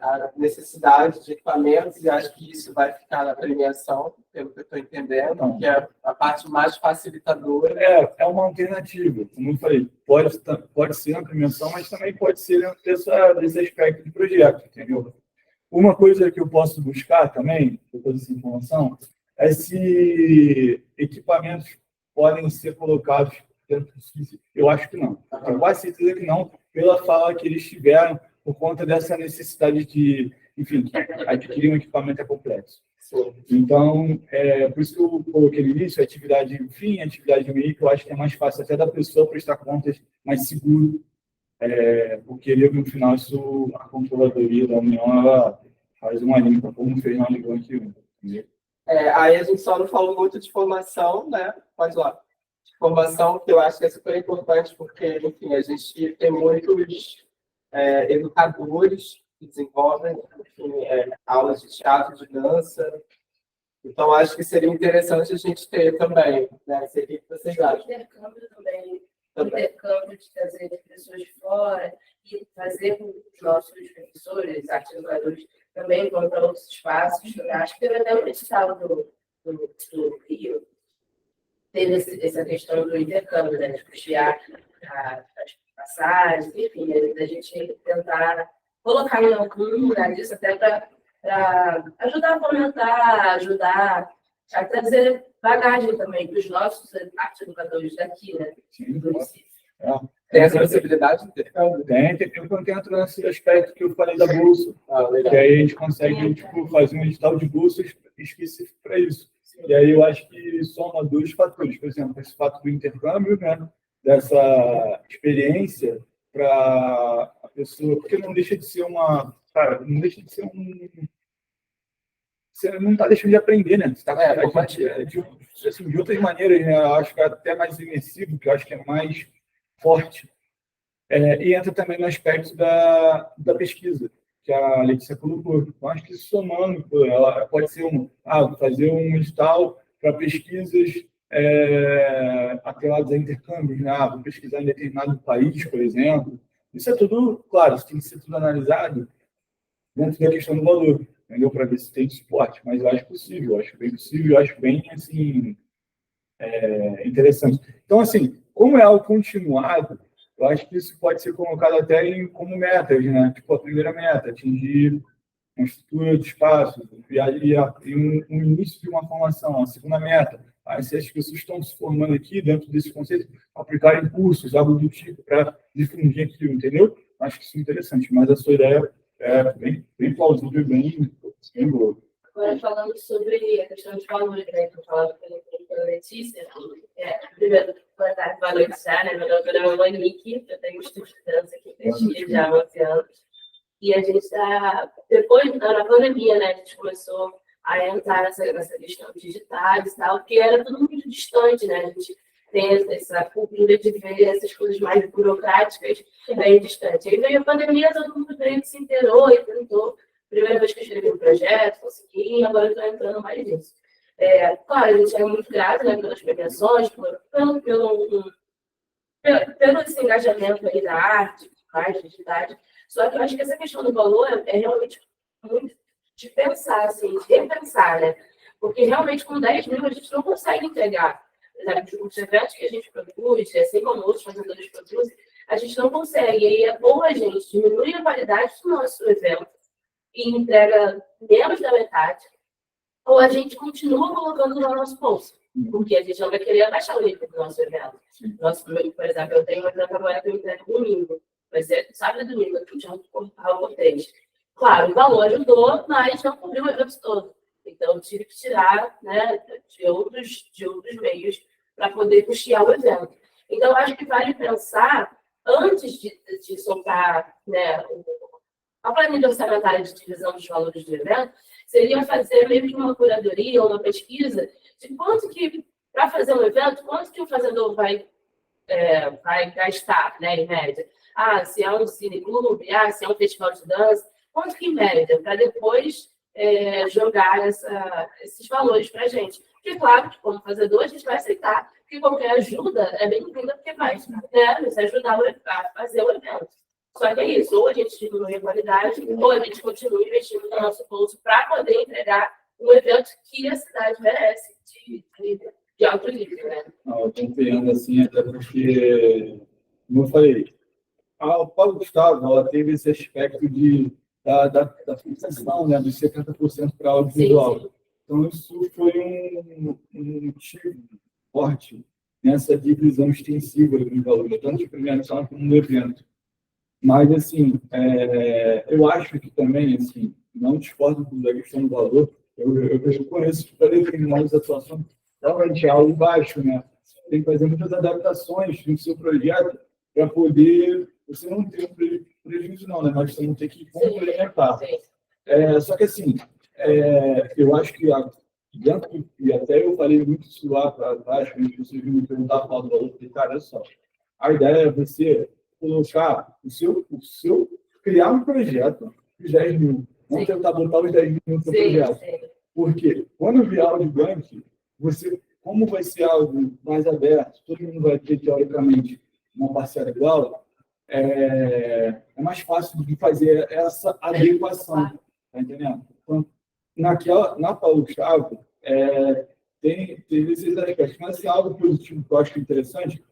a necessidade de equipamentos e acho que isso vai ficar na premiação, pelo que eu estou entendendo, que é a parte mais facilitadora. É uma alternativa, como eu falei, pode ser na premiação, mas também pode ser dentro desse aspecto de projeto, entendeu? Uma coisa que eu posso buscar também, depois dessa informação, é se equipamentos podem ser colocados dentro disso. Eu acho que não. Tenho quase certeza que não, pela fala que eles tiveram, por conta dessa necessidade de, enfim, adquirir um equipamento complexo. Então, por isso que eu coloquei no início, atividade fim, atividade meio, que eu acho que é mais fácil até da pessoa prestar contas mais seguro, porque no final isso, a controladoria da União, ela faz uma limpa, como fez na União aqui. Aí a gente só não falou muito de formação, né? Pode lá. Formação, que eu acho que é super importante, porque, enfim, a gente tem muitos educadores que desenvolvem, enfim, aulas de teatro, de dança. Então, acho que seria interessante a gente ter também, né? Sei o que vocês acham. Intercâmbio também. Intercâmbio de trazer pessoas de fora e fazer com que os nossos professores, artes educadores, também vão para outros espaços. Acho que teve até o edital do Rio. Teve essa questão do intercâmbio, né, de custear as passagens, enfim, a gente tentar colocar em algum lugar disso até para ajudar a fomentar, ajudar a trazer bagagem também para os nossos artes educadores daqui, né, do município. Tem essa possibilidade de intercâmbio? Tem quando entra nesse aspecto que eu falei da bolsa, que aí a gente consegue fazer um edital de bolsas específico para isso. E aí eu acho que soma dois fatores, por exemplo, esse fato do intercâmbio, né, dessa experiência para a pessoa, porque não deixa de ser não deixa de ser você não está deixando de aprender, né? Você está de outras maneiras, né? Eu acho que é até mais imersivo, que eu acho que é mais forte. E entra também no aspecto da pesquisa, que a Letícia colocou. Eu acho que somando, ela pode ser fazer um edital para pesquisas atreladas a intercâmbios, né? Vou pesquisar em determinado país, por exemplo. Isso é tudo, claro, isso tem que ser tudo analisado dentro da questão do valor, entendeu? Para ver se tem suporte, mas eu acho possível, eu acho bem possível, eu acho bem, assim, interessante. Então, assim, como é algo continuado, eu acho que isso pode ser colocado até como metas, né? Tipo, a primeira meta, atingir uma estrutura de espaço, e um início de uma formação. A segunda meta, se as pessoas estão se formando aqui dentro desse conceito, aplicarem cursos, algo do tipo, para difundir aquilo, entendeu? Acho que isso é interessante, mas a sua ideia é bem plausível e bem boa. Agora, falando sobre a questão de valores, né, que eu falava pela Letícia, primeiro, valorizar, né, meu nome é Monique, eu tenho estudo de dança aqui em Chile já há 11 anos, e a gente está, depois da pandemia, né, a gente começou a entrar nessa questão digital e tal, porque era tudo muito distante, né, a gente tem essa cultura de ver essas coisas mais burocráticas bem distante. Aí veio a pandemia, todo mundo veio que se inteirou e tentou. Primeira vez que eu escrevi um projeto, consegui, e agora estou entrando mais nisso. Claro, a gente é muito grato, né, pelas premiações, pelo esse engajamento aí da arte, da identidade. Só que eu acho que essa questão do valor é realmente muito de pensar, assim, de repensar, né? Porque realmente com 10 mil a gente não consegue entregar. exemplo, os grupos de eventos que a gente produz, assim como outros fazedores produzem, a gente não consegue. E aí, ou a gente diminui a qualidade do nosso evento e entrega menos da metade, ou a gente continua colocando no nosso bolso, porque a gente não vai querer abaixar o nível do nosso evento. Nosso, por exemplo, eu tenho um evento agora que eu entrego domingo, vai ser sábado e domingo, aqui de Raul Cortez. Claro, o valor ajudou, mas não cobriu o evento todo. Então, eu tive que tirar, né, de outros meios para poder custear o evento. Então, eu acho que vale pensar, antes de soltar, né, a planilha orçamentária de divisão dos valores do evento, seria fazer meio que uma curadoria ou uma pesquisa de quanto que, para fazer um evento, quanto que o fazedor vai gastar, né, em média. Se é um cineclube, se é um festival de dança, quanto que em média, para depois jogar esses valores para a gente. Porque, claro, que como fazedor, a gente vai aceitar que qualquer ajuda é bem-vinda, porque vai, né, nos ajudar a fazer o evento. Só que é isso, ou a gente diminui a qualidade, ou a gente continua investindo no nosso bolso para poder entregar um evento que a cidade merece, de alto nível, né? Eu compreendo, assim, até porque, como eu falei, a Paulo Gustavo, ela teve esse aspecto da fixação, né, dos 70% para audiovisual. Sim. Então, isso foi um motivo forte nessa divisão extensiva dos valores, tanto de premiação como no evento. Mas, assim, eu acho que também, assim, não discordo da questão do valor, eu conheço que para determinadas atuações, realmente é algo baixo, né? Tem que fazer muitas adaptações no seu projeto para poder, você não ter um prejuízo não, né? Mas você não ter que complementar. Só que, assim, eu acho que dentro, e até eu falei muito isso lá para trás, quando vocês me perguntaram do valor, porque, cara, olha só, a ideia é você colocar criar um projeto de 10 mil. Vamos tentar botar os 10 mil no seu projeto. Porque quando vier o bank, você, como vai ser algo mais aberto, todo mundo vai ter, teoricamente, uma parcela igual, é mais fácil de fazer essa adequação. Tá entendendo? Então, na Paulo Gustavo, tem esses aspectos. Mas, assim, algo positivo que eu acho interessante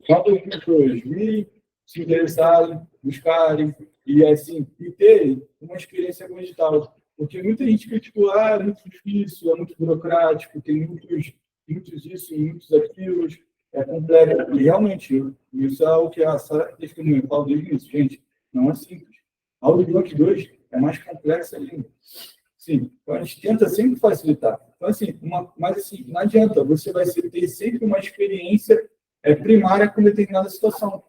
quando as pessoas virem, se interessarem, buscarem, e assim, e terem uma experiência com o digital. Porque muita gente criticou, é muito difícil, é muito burocrático, tem muitos isso, muitos aquilo, é complexo. E realmente, isso é o que a Sara testemunha, eu falo desde isso, gente, não é simples. A Audiobook 2 é mais complexa ainda. Sim, então a gente tenta sempre facilitar. Então, assim, mas assim, não adianta, você vai ter sempre uma experiência primária com determinada situação.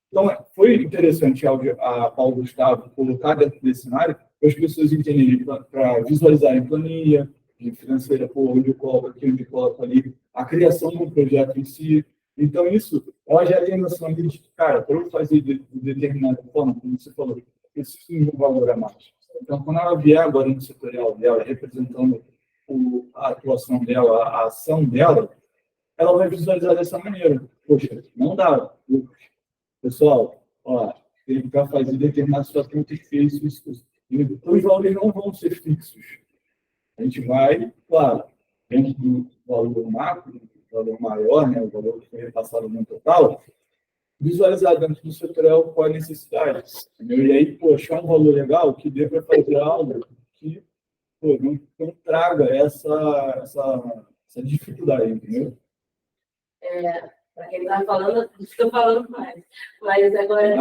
Então, foi interessante a Paulo Gustavo colocar dentro desse cenário para as pessoas entenderem, para visualizarem planilha financeira, onde eu coloco aqui, onde eu coloco ali, a criação do projeto em si. Então, isso, ela já tem noção de que, cara, para eu fazer de determinada forma, como você falou, preciso de um valor a mais. Então, quando ela vier agora no setorial dela, representando a atuação dela, a ação dela, ela vai visualizar dessa maneira. Poxa, não dá. Pessoal, para fazer determinada situação, tem que fazer isso. Então, os valores não vão ser fixos. A gente vai, claro, dentro do valor macro, do valor maior, né, o valor que foi repassado no total, visualizar dentro do setorial qual é a necessidade. Entendeu? E aí, achar um valor legal que dê para fazer algo que não traga essa dificuldade, entendeu? Para quem está falando, estou falando mais. Mas agora,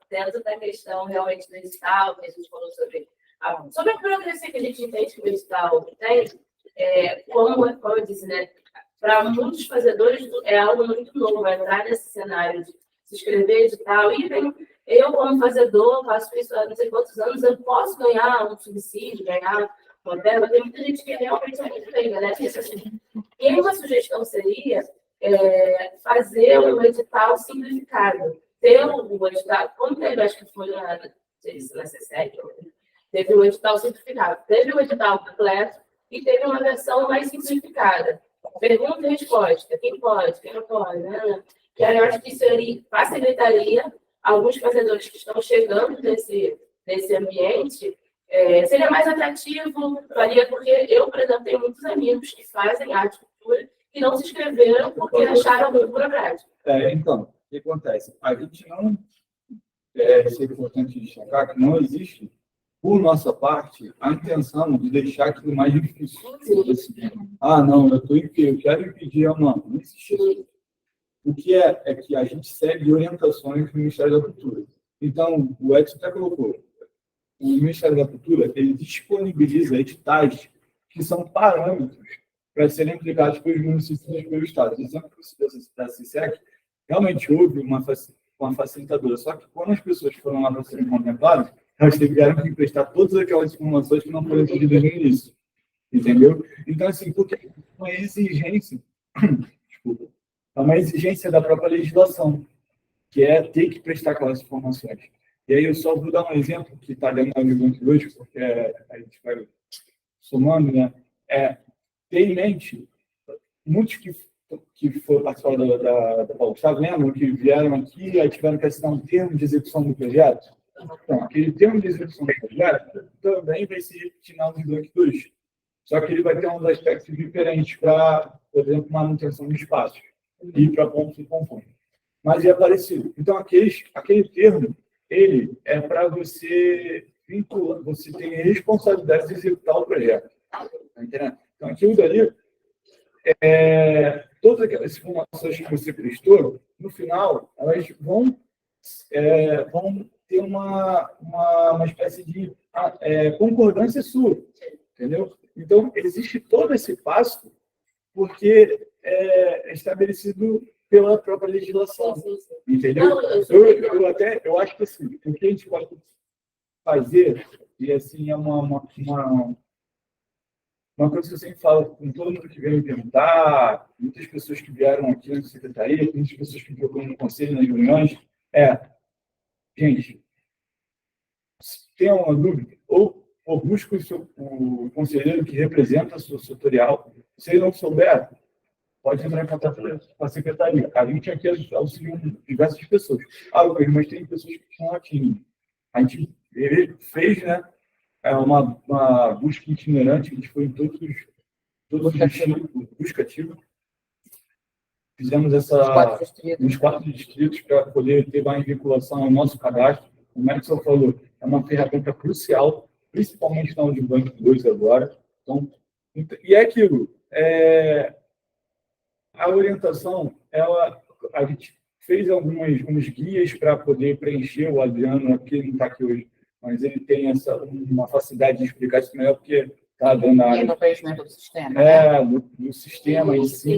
dentro da questão realmente do digital, que a gente falou sobre a burocracia que a gente entende que o digital tem, como eu disse, né, para muitos fazedores é algo muito novo, entrar nesse cenário de se inscrever edital. E eu, como fazedor, faço isso há não sei quantos anos, eu posso ganhar um subsídio, ganhar uma verba. Tem muita gente que realmente não entende, né? E uma sugestão seria fazer um edital simplificado. Ter um edital, como teve, acho que foi na CSEC, teve um edital simplificado. Teve um edital completo e teve uma versão mais simplificada. Pergunta e resposta. Quem pode, quem não pode, né? E aí eu acho que isso facilitaria alguns fazedores que estão chegando nesse ambiente. Seria mais atrativo, varia, porque eu, por exemplo, tenho muitos amigos que fazem arte e cultura que não se inscreveram porque acharam muito burocrático. Então, o que acontece? A gente não, isso é importante destacar, que não existe, por nossa parte, a intenção de deixar aquilo mais difícil. Não, eu quero impedir a mão. Não existe isso. O que é que a gente segue orientações do Ministério da Cultura. Então, o Edson até colocou, o Ministério da Cultura, ele disponibiliza editais que são parâmetros para serem aplicados pelos municípios e pelo Estado. Por exemplo, da CISEC, realmente houve uma facilitadora, só que quando as pessoas foram lá para serem contempladas, elas tiveram que prestar todas aquelas informações que não foram pedidas no início. Entendeu? Então, assim, porque é uma exigência, desculpa, é uma exigência da própria legislação, que é ter que prestar aquelas informações. E aí eu só vou dar um exemplo que está dentro da Unibank hoje, porque a gente vai somando, né? Ter em mente, muitos que foram participar da Paulo Gustavo, lembram que vieram aqui e tiveram que assinar um termo de execução do projeto? Então, aquele termo de execução do projeto também vai se repetir na Unibank 2. Só que ele vai ter uns aspectos diferentes para, por exemplo, manutenção de espaços e para pontos e componentes. Mas é parecido. Então, aquele termo, ele é para você vincular, você tem a responsabilidade de executar o projeto. Tá entendendo? Então, aquilo dali, todas aquelas informações que você prestou, no final, elas vão ter uma espécie de concordância sua, entendeu? Então, existe todo esse passo porque é estabelecido pela própria legislação, entendeu? Eu acho que assim, o que a gente pode fazer, e assim, é uma coisa que eu sempre falo com todo mundo que veio me perguntar, muitas pessoas que vieram aqui na secretaria, muitas pessoas que procuram no conselho, nas reuniões, gente, se tem uma dúvida, ou busque o conselheiro que representa a sua setorial. Se ele não souber, pode entrar em contato com a secretaria. A gente aqui auxilia diversas pessoas. Mas tem pessoas que estão aqui. A gente fez, né, uma busca itinerante, a gente foi em todos os distritos, busca ativa. Fizemos nos 4 distritos para poder ter mais vinculação ao nosso cadastro. Como é que o senhor falou? É uma ferramenta crucial, principalmente na Unibank 2 agora. Então, e é aquilo. A orientação, a gente fez alguns guias para poder preencher. O Adriano, aqui ele não está aqui hoje, mas ele tem uma facilidade de explicar isso melhor, porque está dando a área. No conhecimento do sistema. Do sistema em si.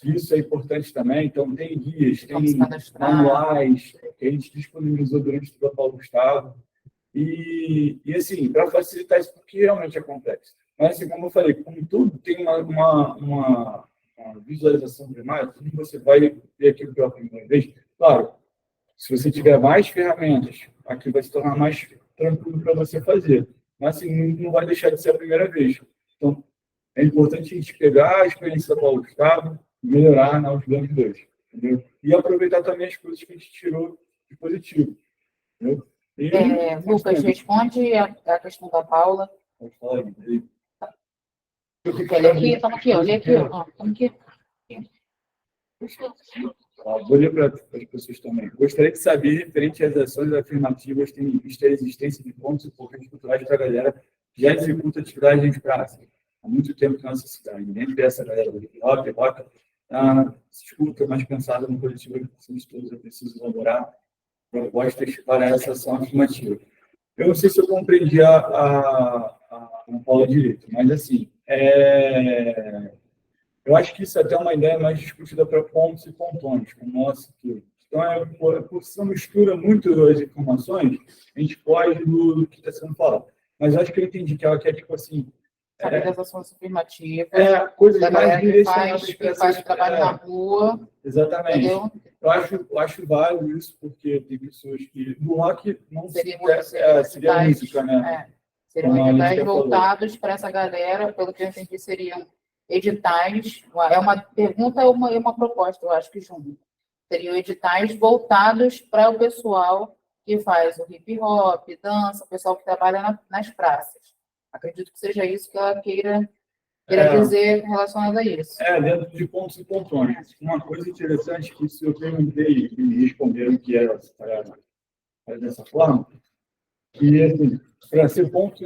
Isso é importante também. Então, tem guias, tem manuais que a gente disponibilizou durante toda a Paulo Gustavo. E assim, para facilitar isso, porque realmente é complexo. Mas, assim, como eu falei, como tudo tem uma visualização primária, tudo você vai ver aquilo pela primeira vez. Claro, se você tiver mais ferramentas, aqui vai se tornar mais tranquilo para você fazer. Mas, assim, não vai deixar de ser a primeira vez. Então, é importante a gente pegar a experiência da Paulo Gustavo, melhorar na Unibank 2. Entendeu? E aproveitar também as coisas que a gente tirou de positivo. Entendeu? Lucas, responde a questão da Paula. Pode falar aí. Estamos aqui, olha aqui. Estamos aqui. Vou ler para as pessoas também. Gostaria de saber, referente às ações afirmativas, tem vista a existência de pontos importantes culturais para a galera que já executa atividades de praça há muito tempo na nossa cidade. Entre essa galera do rock, se escuta mais pensada no coletivo que precisamos todos, é preciso elaborar propostas para essa ação afirmativa. Eu não sei se eu compreendi a Paula direito, mas assim, eu acho que isso é até uma ideia mais discutida para pontos e pontões, como nosso aqui. Então, por se mistura muito as informações, a gente foge do que está sendo falado. Mas acho que eu entendi que ela quer, tipo assim... Saber das ações afirmativas. Coisas da mais galera direcionadas que faz trabalho na rua. Exatamente. Entendeu? Eu acho válido isso, porque tem pessoas que... No rock não seria música, né? Seriam editais voltados para essa galera, pelo que eu entendi, seriam editais, é uma pergunta e uma proposta, eu acho que junto. Seriam editais voltados para o pessoal que faz o hip hop, dança, o pessoal que trabalha nas praças. Acredito que seja isso que ela queira queira dizer relacionado a isso. Dentro de pontos e pontões. Uma coisa interessante que se eu perguntei e me responderam que era dessa forma, que assim, para ser ponto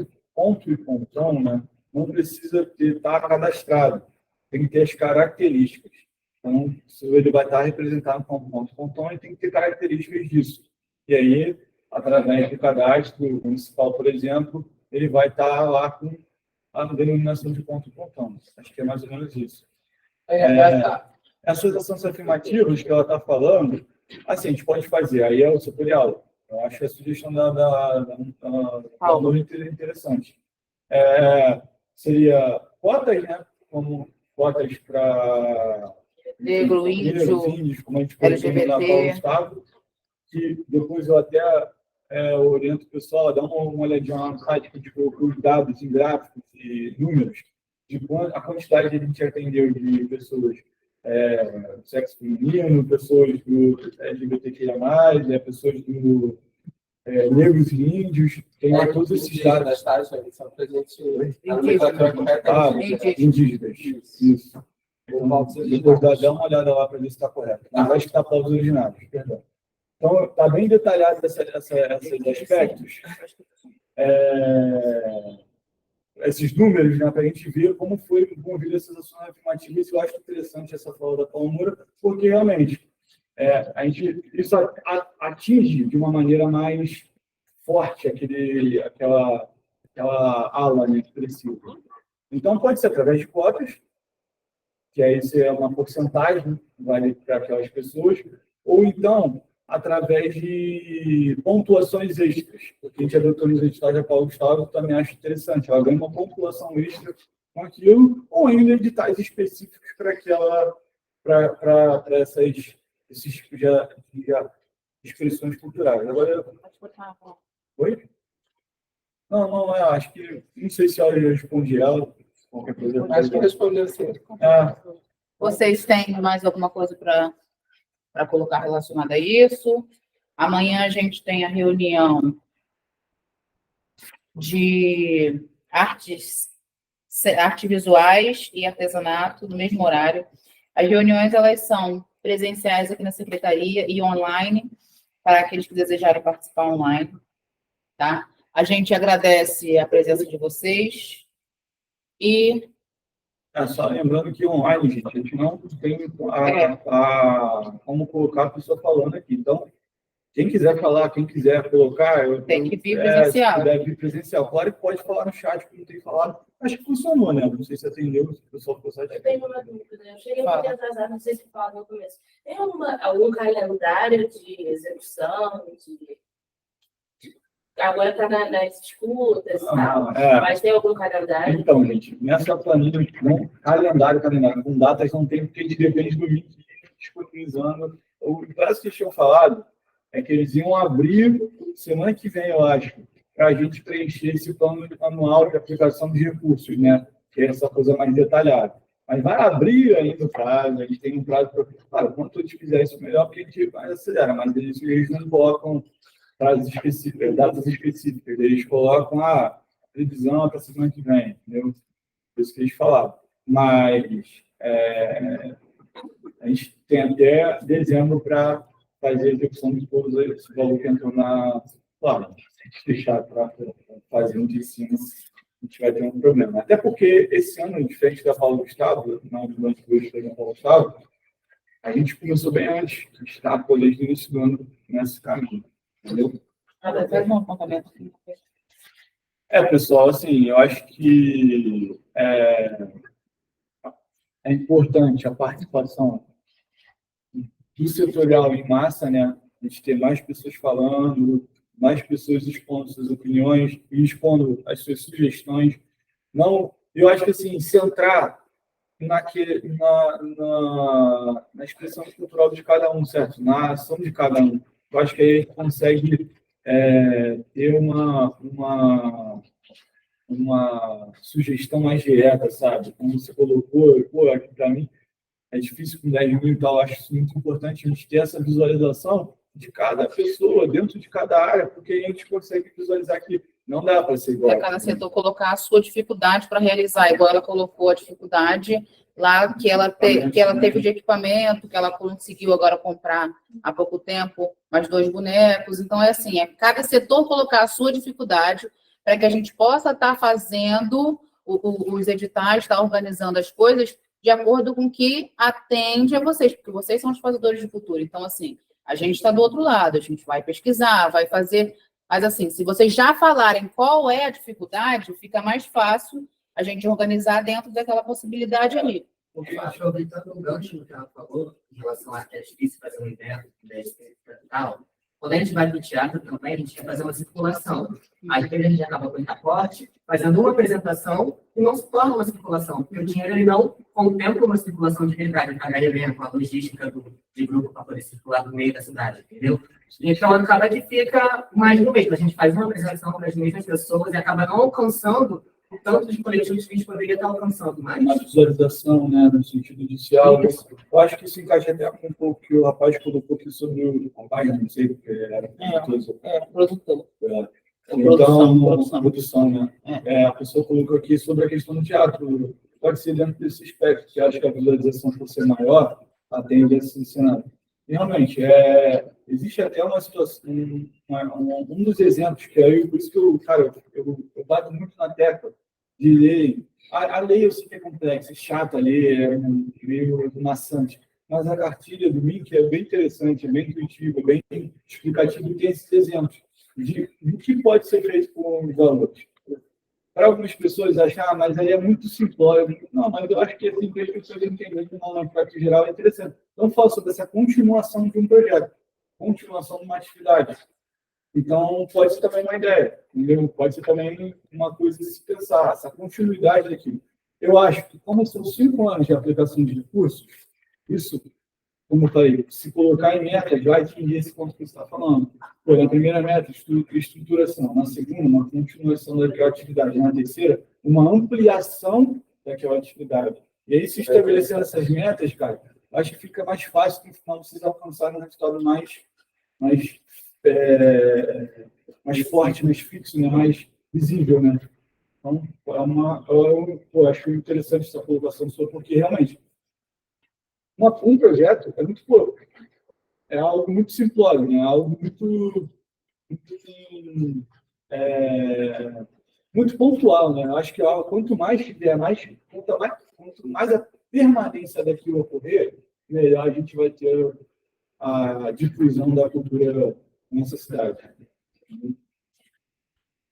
e pontão, né, não precisa estar cadastrado, tem que ter as características. Então, se ele vai estar representado como ponto e pontão, ele tem que ter características disso. E aí, através do cadastro municipal, por exemplo, ele vai estar lá com a denominação de ponto e pontão. Acho que é mais ou menos isso. Essas ações afirmativas que ela está falando, assim, a gente pode fazer, aí é o setorial. Eu acho a sugestão da Paula interessante. Seria cotas, né? Como cotas para Negro, índios, como a gente pode LGBT. na Paulo Estado, que depois eu até oriento o pessoal a dar uma olhadinha lá no site, com os dados em gráficos e números, de a quantidade que a gente atendeu de pessoas sexo feminino, pessoas do LGBTQIA+, pessoas do negros e índios, tem lá todos esses dados. São presentes Indígenas. Isso. Depois dá uma olhada lá para ver se está correto. Mas acho que está para os originários, perdão. Então, está bem detalhado esses aspectos. Esses números, né, para a gente ver como foi desenvolvido essas ações afirmativas. Eu acho interessante essa fala da Paula Moura, porque realmente isso atinge de uma maneira mais forte aquela ala, né, que precisa. Então, pode ser através de cotas, que aí é uma porcentagem, vale para aquelas pessoas, ou então através de pontuações extras, porque a gente adotou nos editais da Paulo Gustavo, também acho interessante, ela ganha uma pontuação extra com aquilo, ou ainda editais específicos para esses tipos de expressões culturais. Agora, oi? Não, acho que, não sei se ela responde ela, qualquer coisa. Acho que respondeu sim. Vocês têm mais alguma coisa para colocar relacionada a isso? Amanhã a gente tem a reunião de artes visuais e artesanato no mesmo horário. As reuniões, elas são presenciais aqui na secretaria e online, para aqueles que desejarem participar online, tá? A gente agradece a presença de vocês e... Só lembrando que online, gente, a gente não tem como colocar a pessoa falando aqui. Então, quem quiser falar, quem quiser colocar... Tem que vir presencial. Deve vir presencial. Claro que pode falar no chat, que não tem falado. Acho que funcionou, né? Não sei se atendeu, se o pessoal ficou satisfeito. Eu tenho uma dúvida. Eu cheguei um pouquinho atrasada, não sei se falaram no começo. Tem algum calendário de execução, agora está nas disputas e tal, mas tem algum calendário? Então, gente, nessa planilha, calendário, com datas não tem, porque depende do link disponibilizando. O prazo que eles tinham falado é que eles iam abrir semana que vem, eu acho, para a gente preencher esse plano anual de aplicação de recursos, né? Que é essa coisa mais detalhada. Mas vai abrir ainda o prazo, a gente tem um prazo para... Claro, quanto a gente fizer isso melhor, porque a gente mais acelera, mas eles não colocam prazos específicos, datas específicas. Eles colocam a previsão para a semana que vem, entendeu? Por isso que eles falaram. Mas a gente tem até dezembro para fazer a execução de todos esses valores que entrou na... Claro, se a gente deixar para fazer um de cima, a gente vai ter um problema. Até porque esse ano, diferente da Paulo Gustavo, não do Banco de da Paulo Gustavo, a gente começou bem antes, a gente está desde o início do ano nesse caminho. Entendeu? Faz um apontamento aqui. Pessoal, assim, eu acho que é importante a participação do setorial em massa, né? A gente ter mais pessoas falando, mais pessoas expondo suas opiniões e expondo as suas sugestões. Não, eu acho que, assim, centrar na expressão cultural de cada um, certo? Na ação de cada um. Eu acho que aí a gente consegue ter uma sugestão mais direta, sabe? Como você colocou, aqui para mim é difícil com 10 mil e tal, acho isso muito importante a gente ter essa visualização de cada pessoa, dentro de cada área, porque a gente consegue visualizar que Não dá para ser igual. Cada setor colocar a sua dificuldade para realizar, igual ela colocou a dificuldade lá que ela teve de equipamento, que ela conseguiu agora comprar há pouco tempo mais 2 bonecos. Então, é assim, é cada setor colocar a sua dificuldade para que a gente possa estar fazendo os editais, estar organizando as coisas de acordo com o que atende a vocês, porque vocês são os fazedores de cultura. Então, assim, a gente está do outro lado, a gente vai pesquisar, vai fazer... Mas, assim, se vocês já falarem qual é a dificuldade, fica mais fácil a gente organizar dentro daquela possibilidade ali. Porque, aproveitando o gancho que ela falou, em relação a que é difícil fazer um evento, tal, quando a gente vai para o teatro também, a gente quer fazer uma circulação. Aí a gente acaba com o aporte, fazendo uma apresentação e não se torna uma circulação, porque o dinheiro ele não contempla uma circulação de verdade, pagar evento, a logística de grupo para poder circular no meio da cidade, entendeu? Então, acaba que fica mais no mesmo. A gente faz uma apresentação para as mesmas pessoas e acaba não alcançando o tanto de coletivos que a gente poderia estar alcançando. Mas A visualização, né, no sentido inicial, eu acho que isso encaixa até com um pouco que o rapaz colocou aqui sobre o rapaz, não sei, porque era Produtor. Então, produção, né? A pessoa colocou aqui sobre a questão do teatro. Pode ser dentro desse aspecto, que acho que a visualização, por ser maior, atende a esse cenário. E, realmente, existe até uma situação, um dos exemplos, que aí, por isso que eu bato muito na tecla de lei. A lei eu sei que é complexa, é chata a lei, é meio maçante, mas a cartilha do MIC é bem interessante, é bem intuitiva, bem explicativa e tem esses exemplos do que pode ser feito com os valores. Para algumas pessoas achar, mas aí é muito simplório. Não, mas eu acho que assim, para as pessoas entenderem que na prática geral é interessante. Então, eu falo sobre essa continuação de um projeto, continuação de uma atividade. Então, pode ser também uma ideia, entendeu? Pode ser também uma coisa de se pensar, essa continuidade aqui. Eu acho que, como são 5 anos de aplicação de recursos, isso, como eu falei, se colocar em metas, vai atingir esse ponto que você está falando. Pô, na primeira meta, estruturação. Na segunda, uma continuação daquela atividade. Na terceira, uma ampliação daquela atividade. E aí, se estabelecendo essas metas, cara, acho que fica mais fácil, no final, vocês alcançarem um resultado mais forte, mais fixo, né? Mais visível, né? Então, eu acho interessante essa colocação sua, porque realmente um projeto é muito pouco. É algo muito simplório, né? É algo muito pontual, né? Eu acho que quanto mais tiver, quanto mais a permanência daquilo ocorrer, melhor a gente vai ter a difusão da cultura nessa cidade.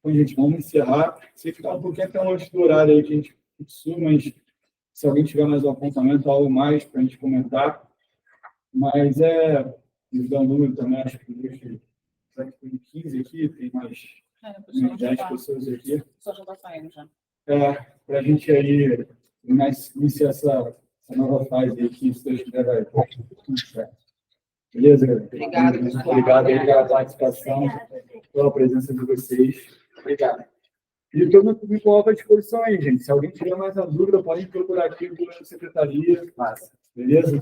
Bom, gente, vamos encerrar. Se ficar um pouquinho até longe do horário aí que a gente fixou, mas se alguém tiver mais um apontamento, algo mais para a gente comentar. Mas me dá um número também, acho que tem 15 aqui, tem mais 10 pessoas aqui. O pessoal já está saindo já. Para a gente aí iniciar essa nova fase aí, que se Deus quiser vai tudo certo. Beleza, galera? Obrigada, pessoal. Obrigado aí pela participação, pela presença de vocês. Obrigado. E estou me coloco à disposição aí, gente. Se alguém tiver mais uma dúvida, pode procurar aqui na secretaria. Beleza?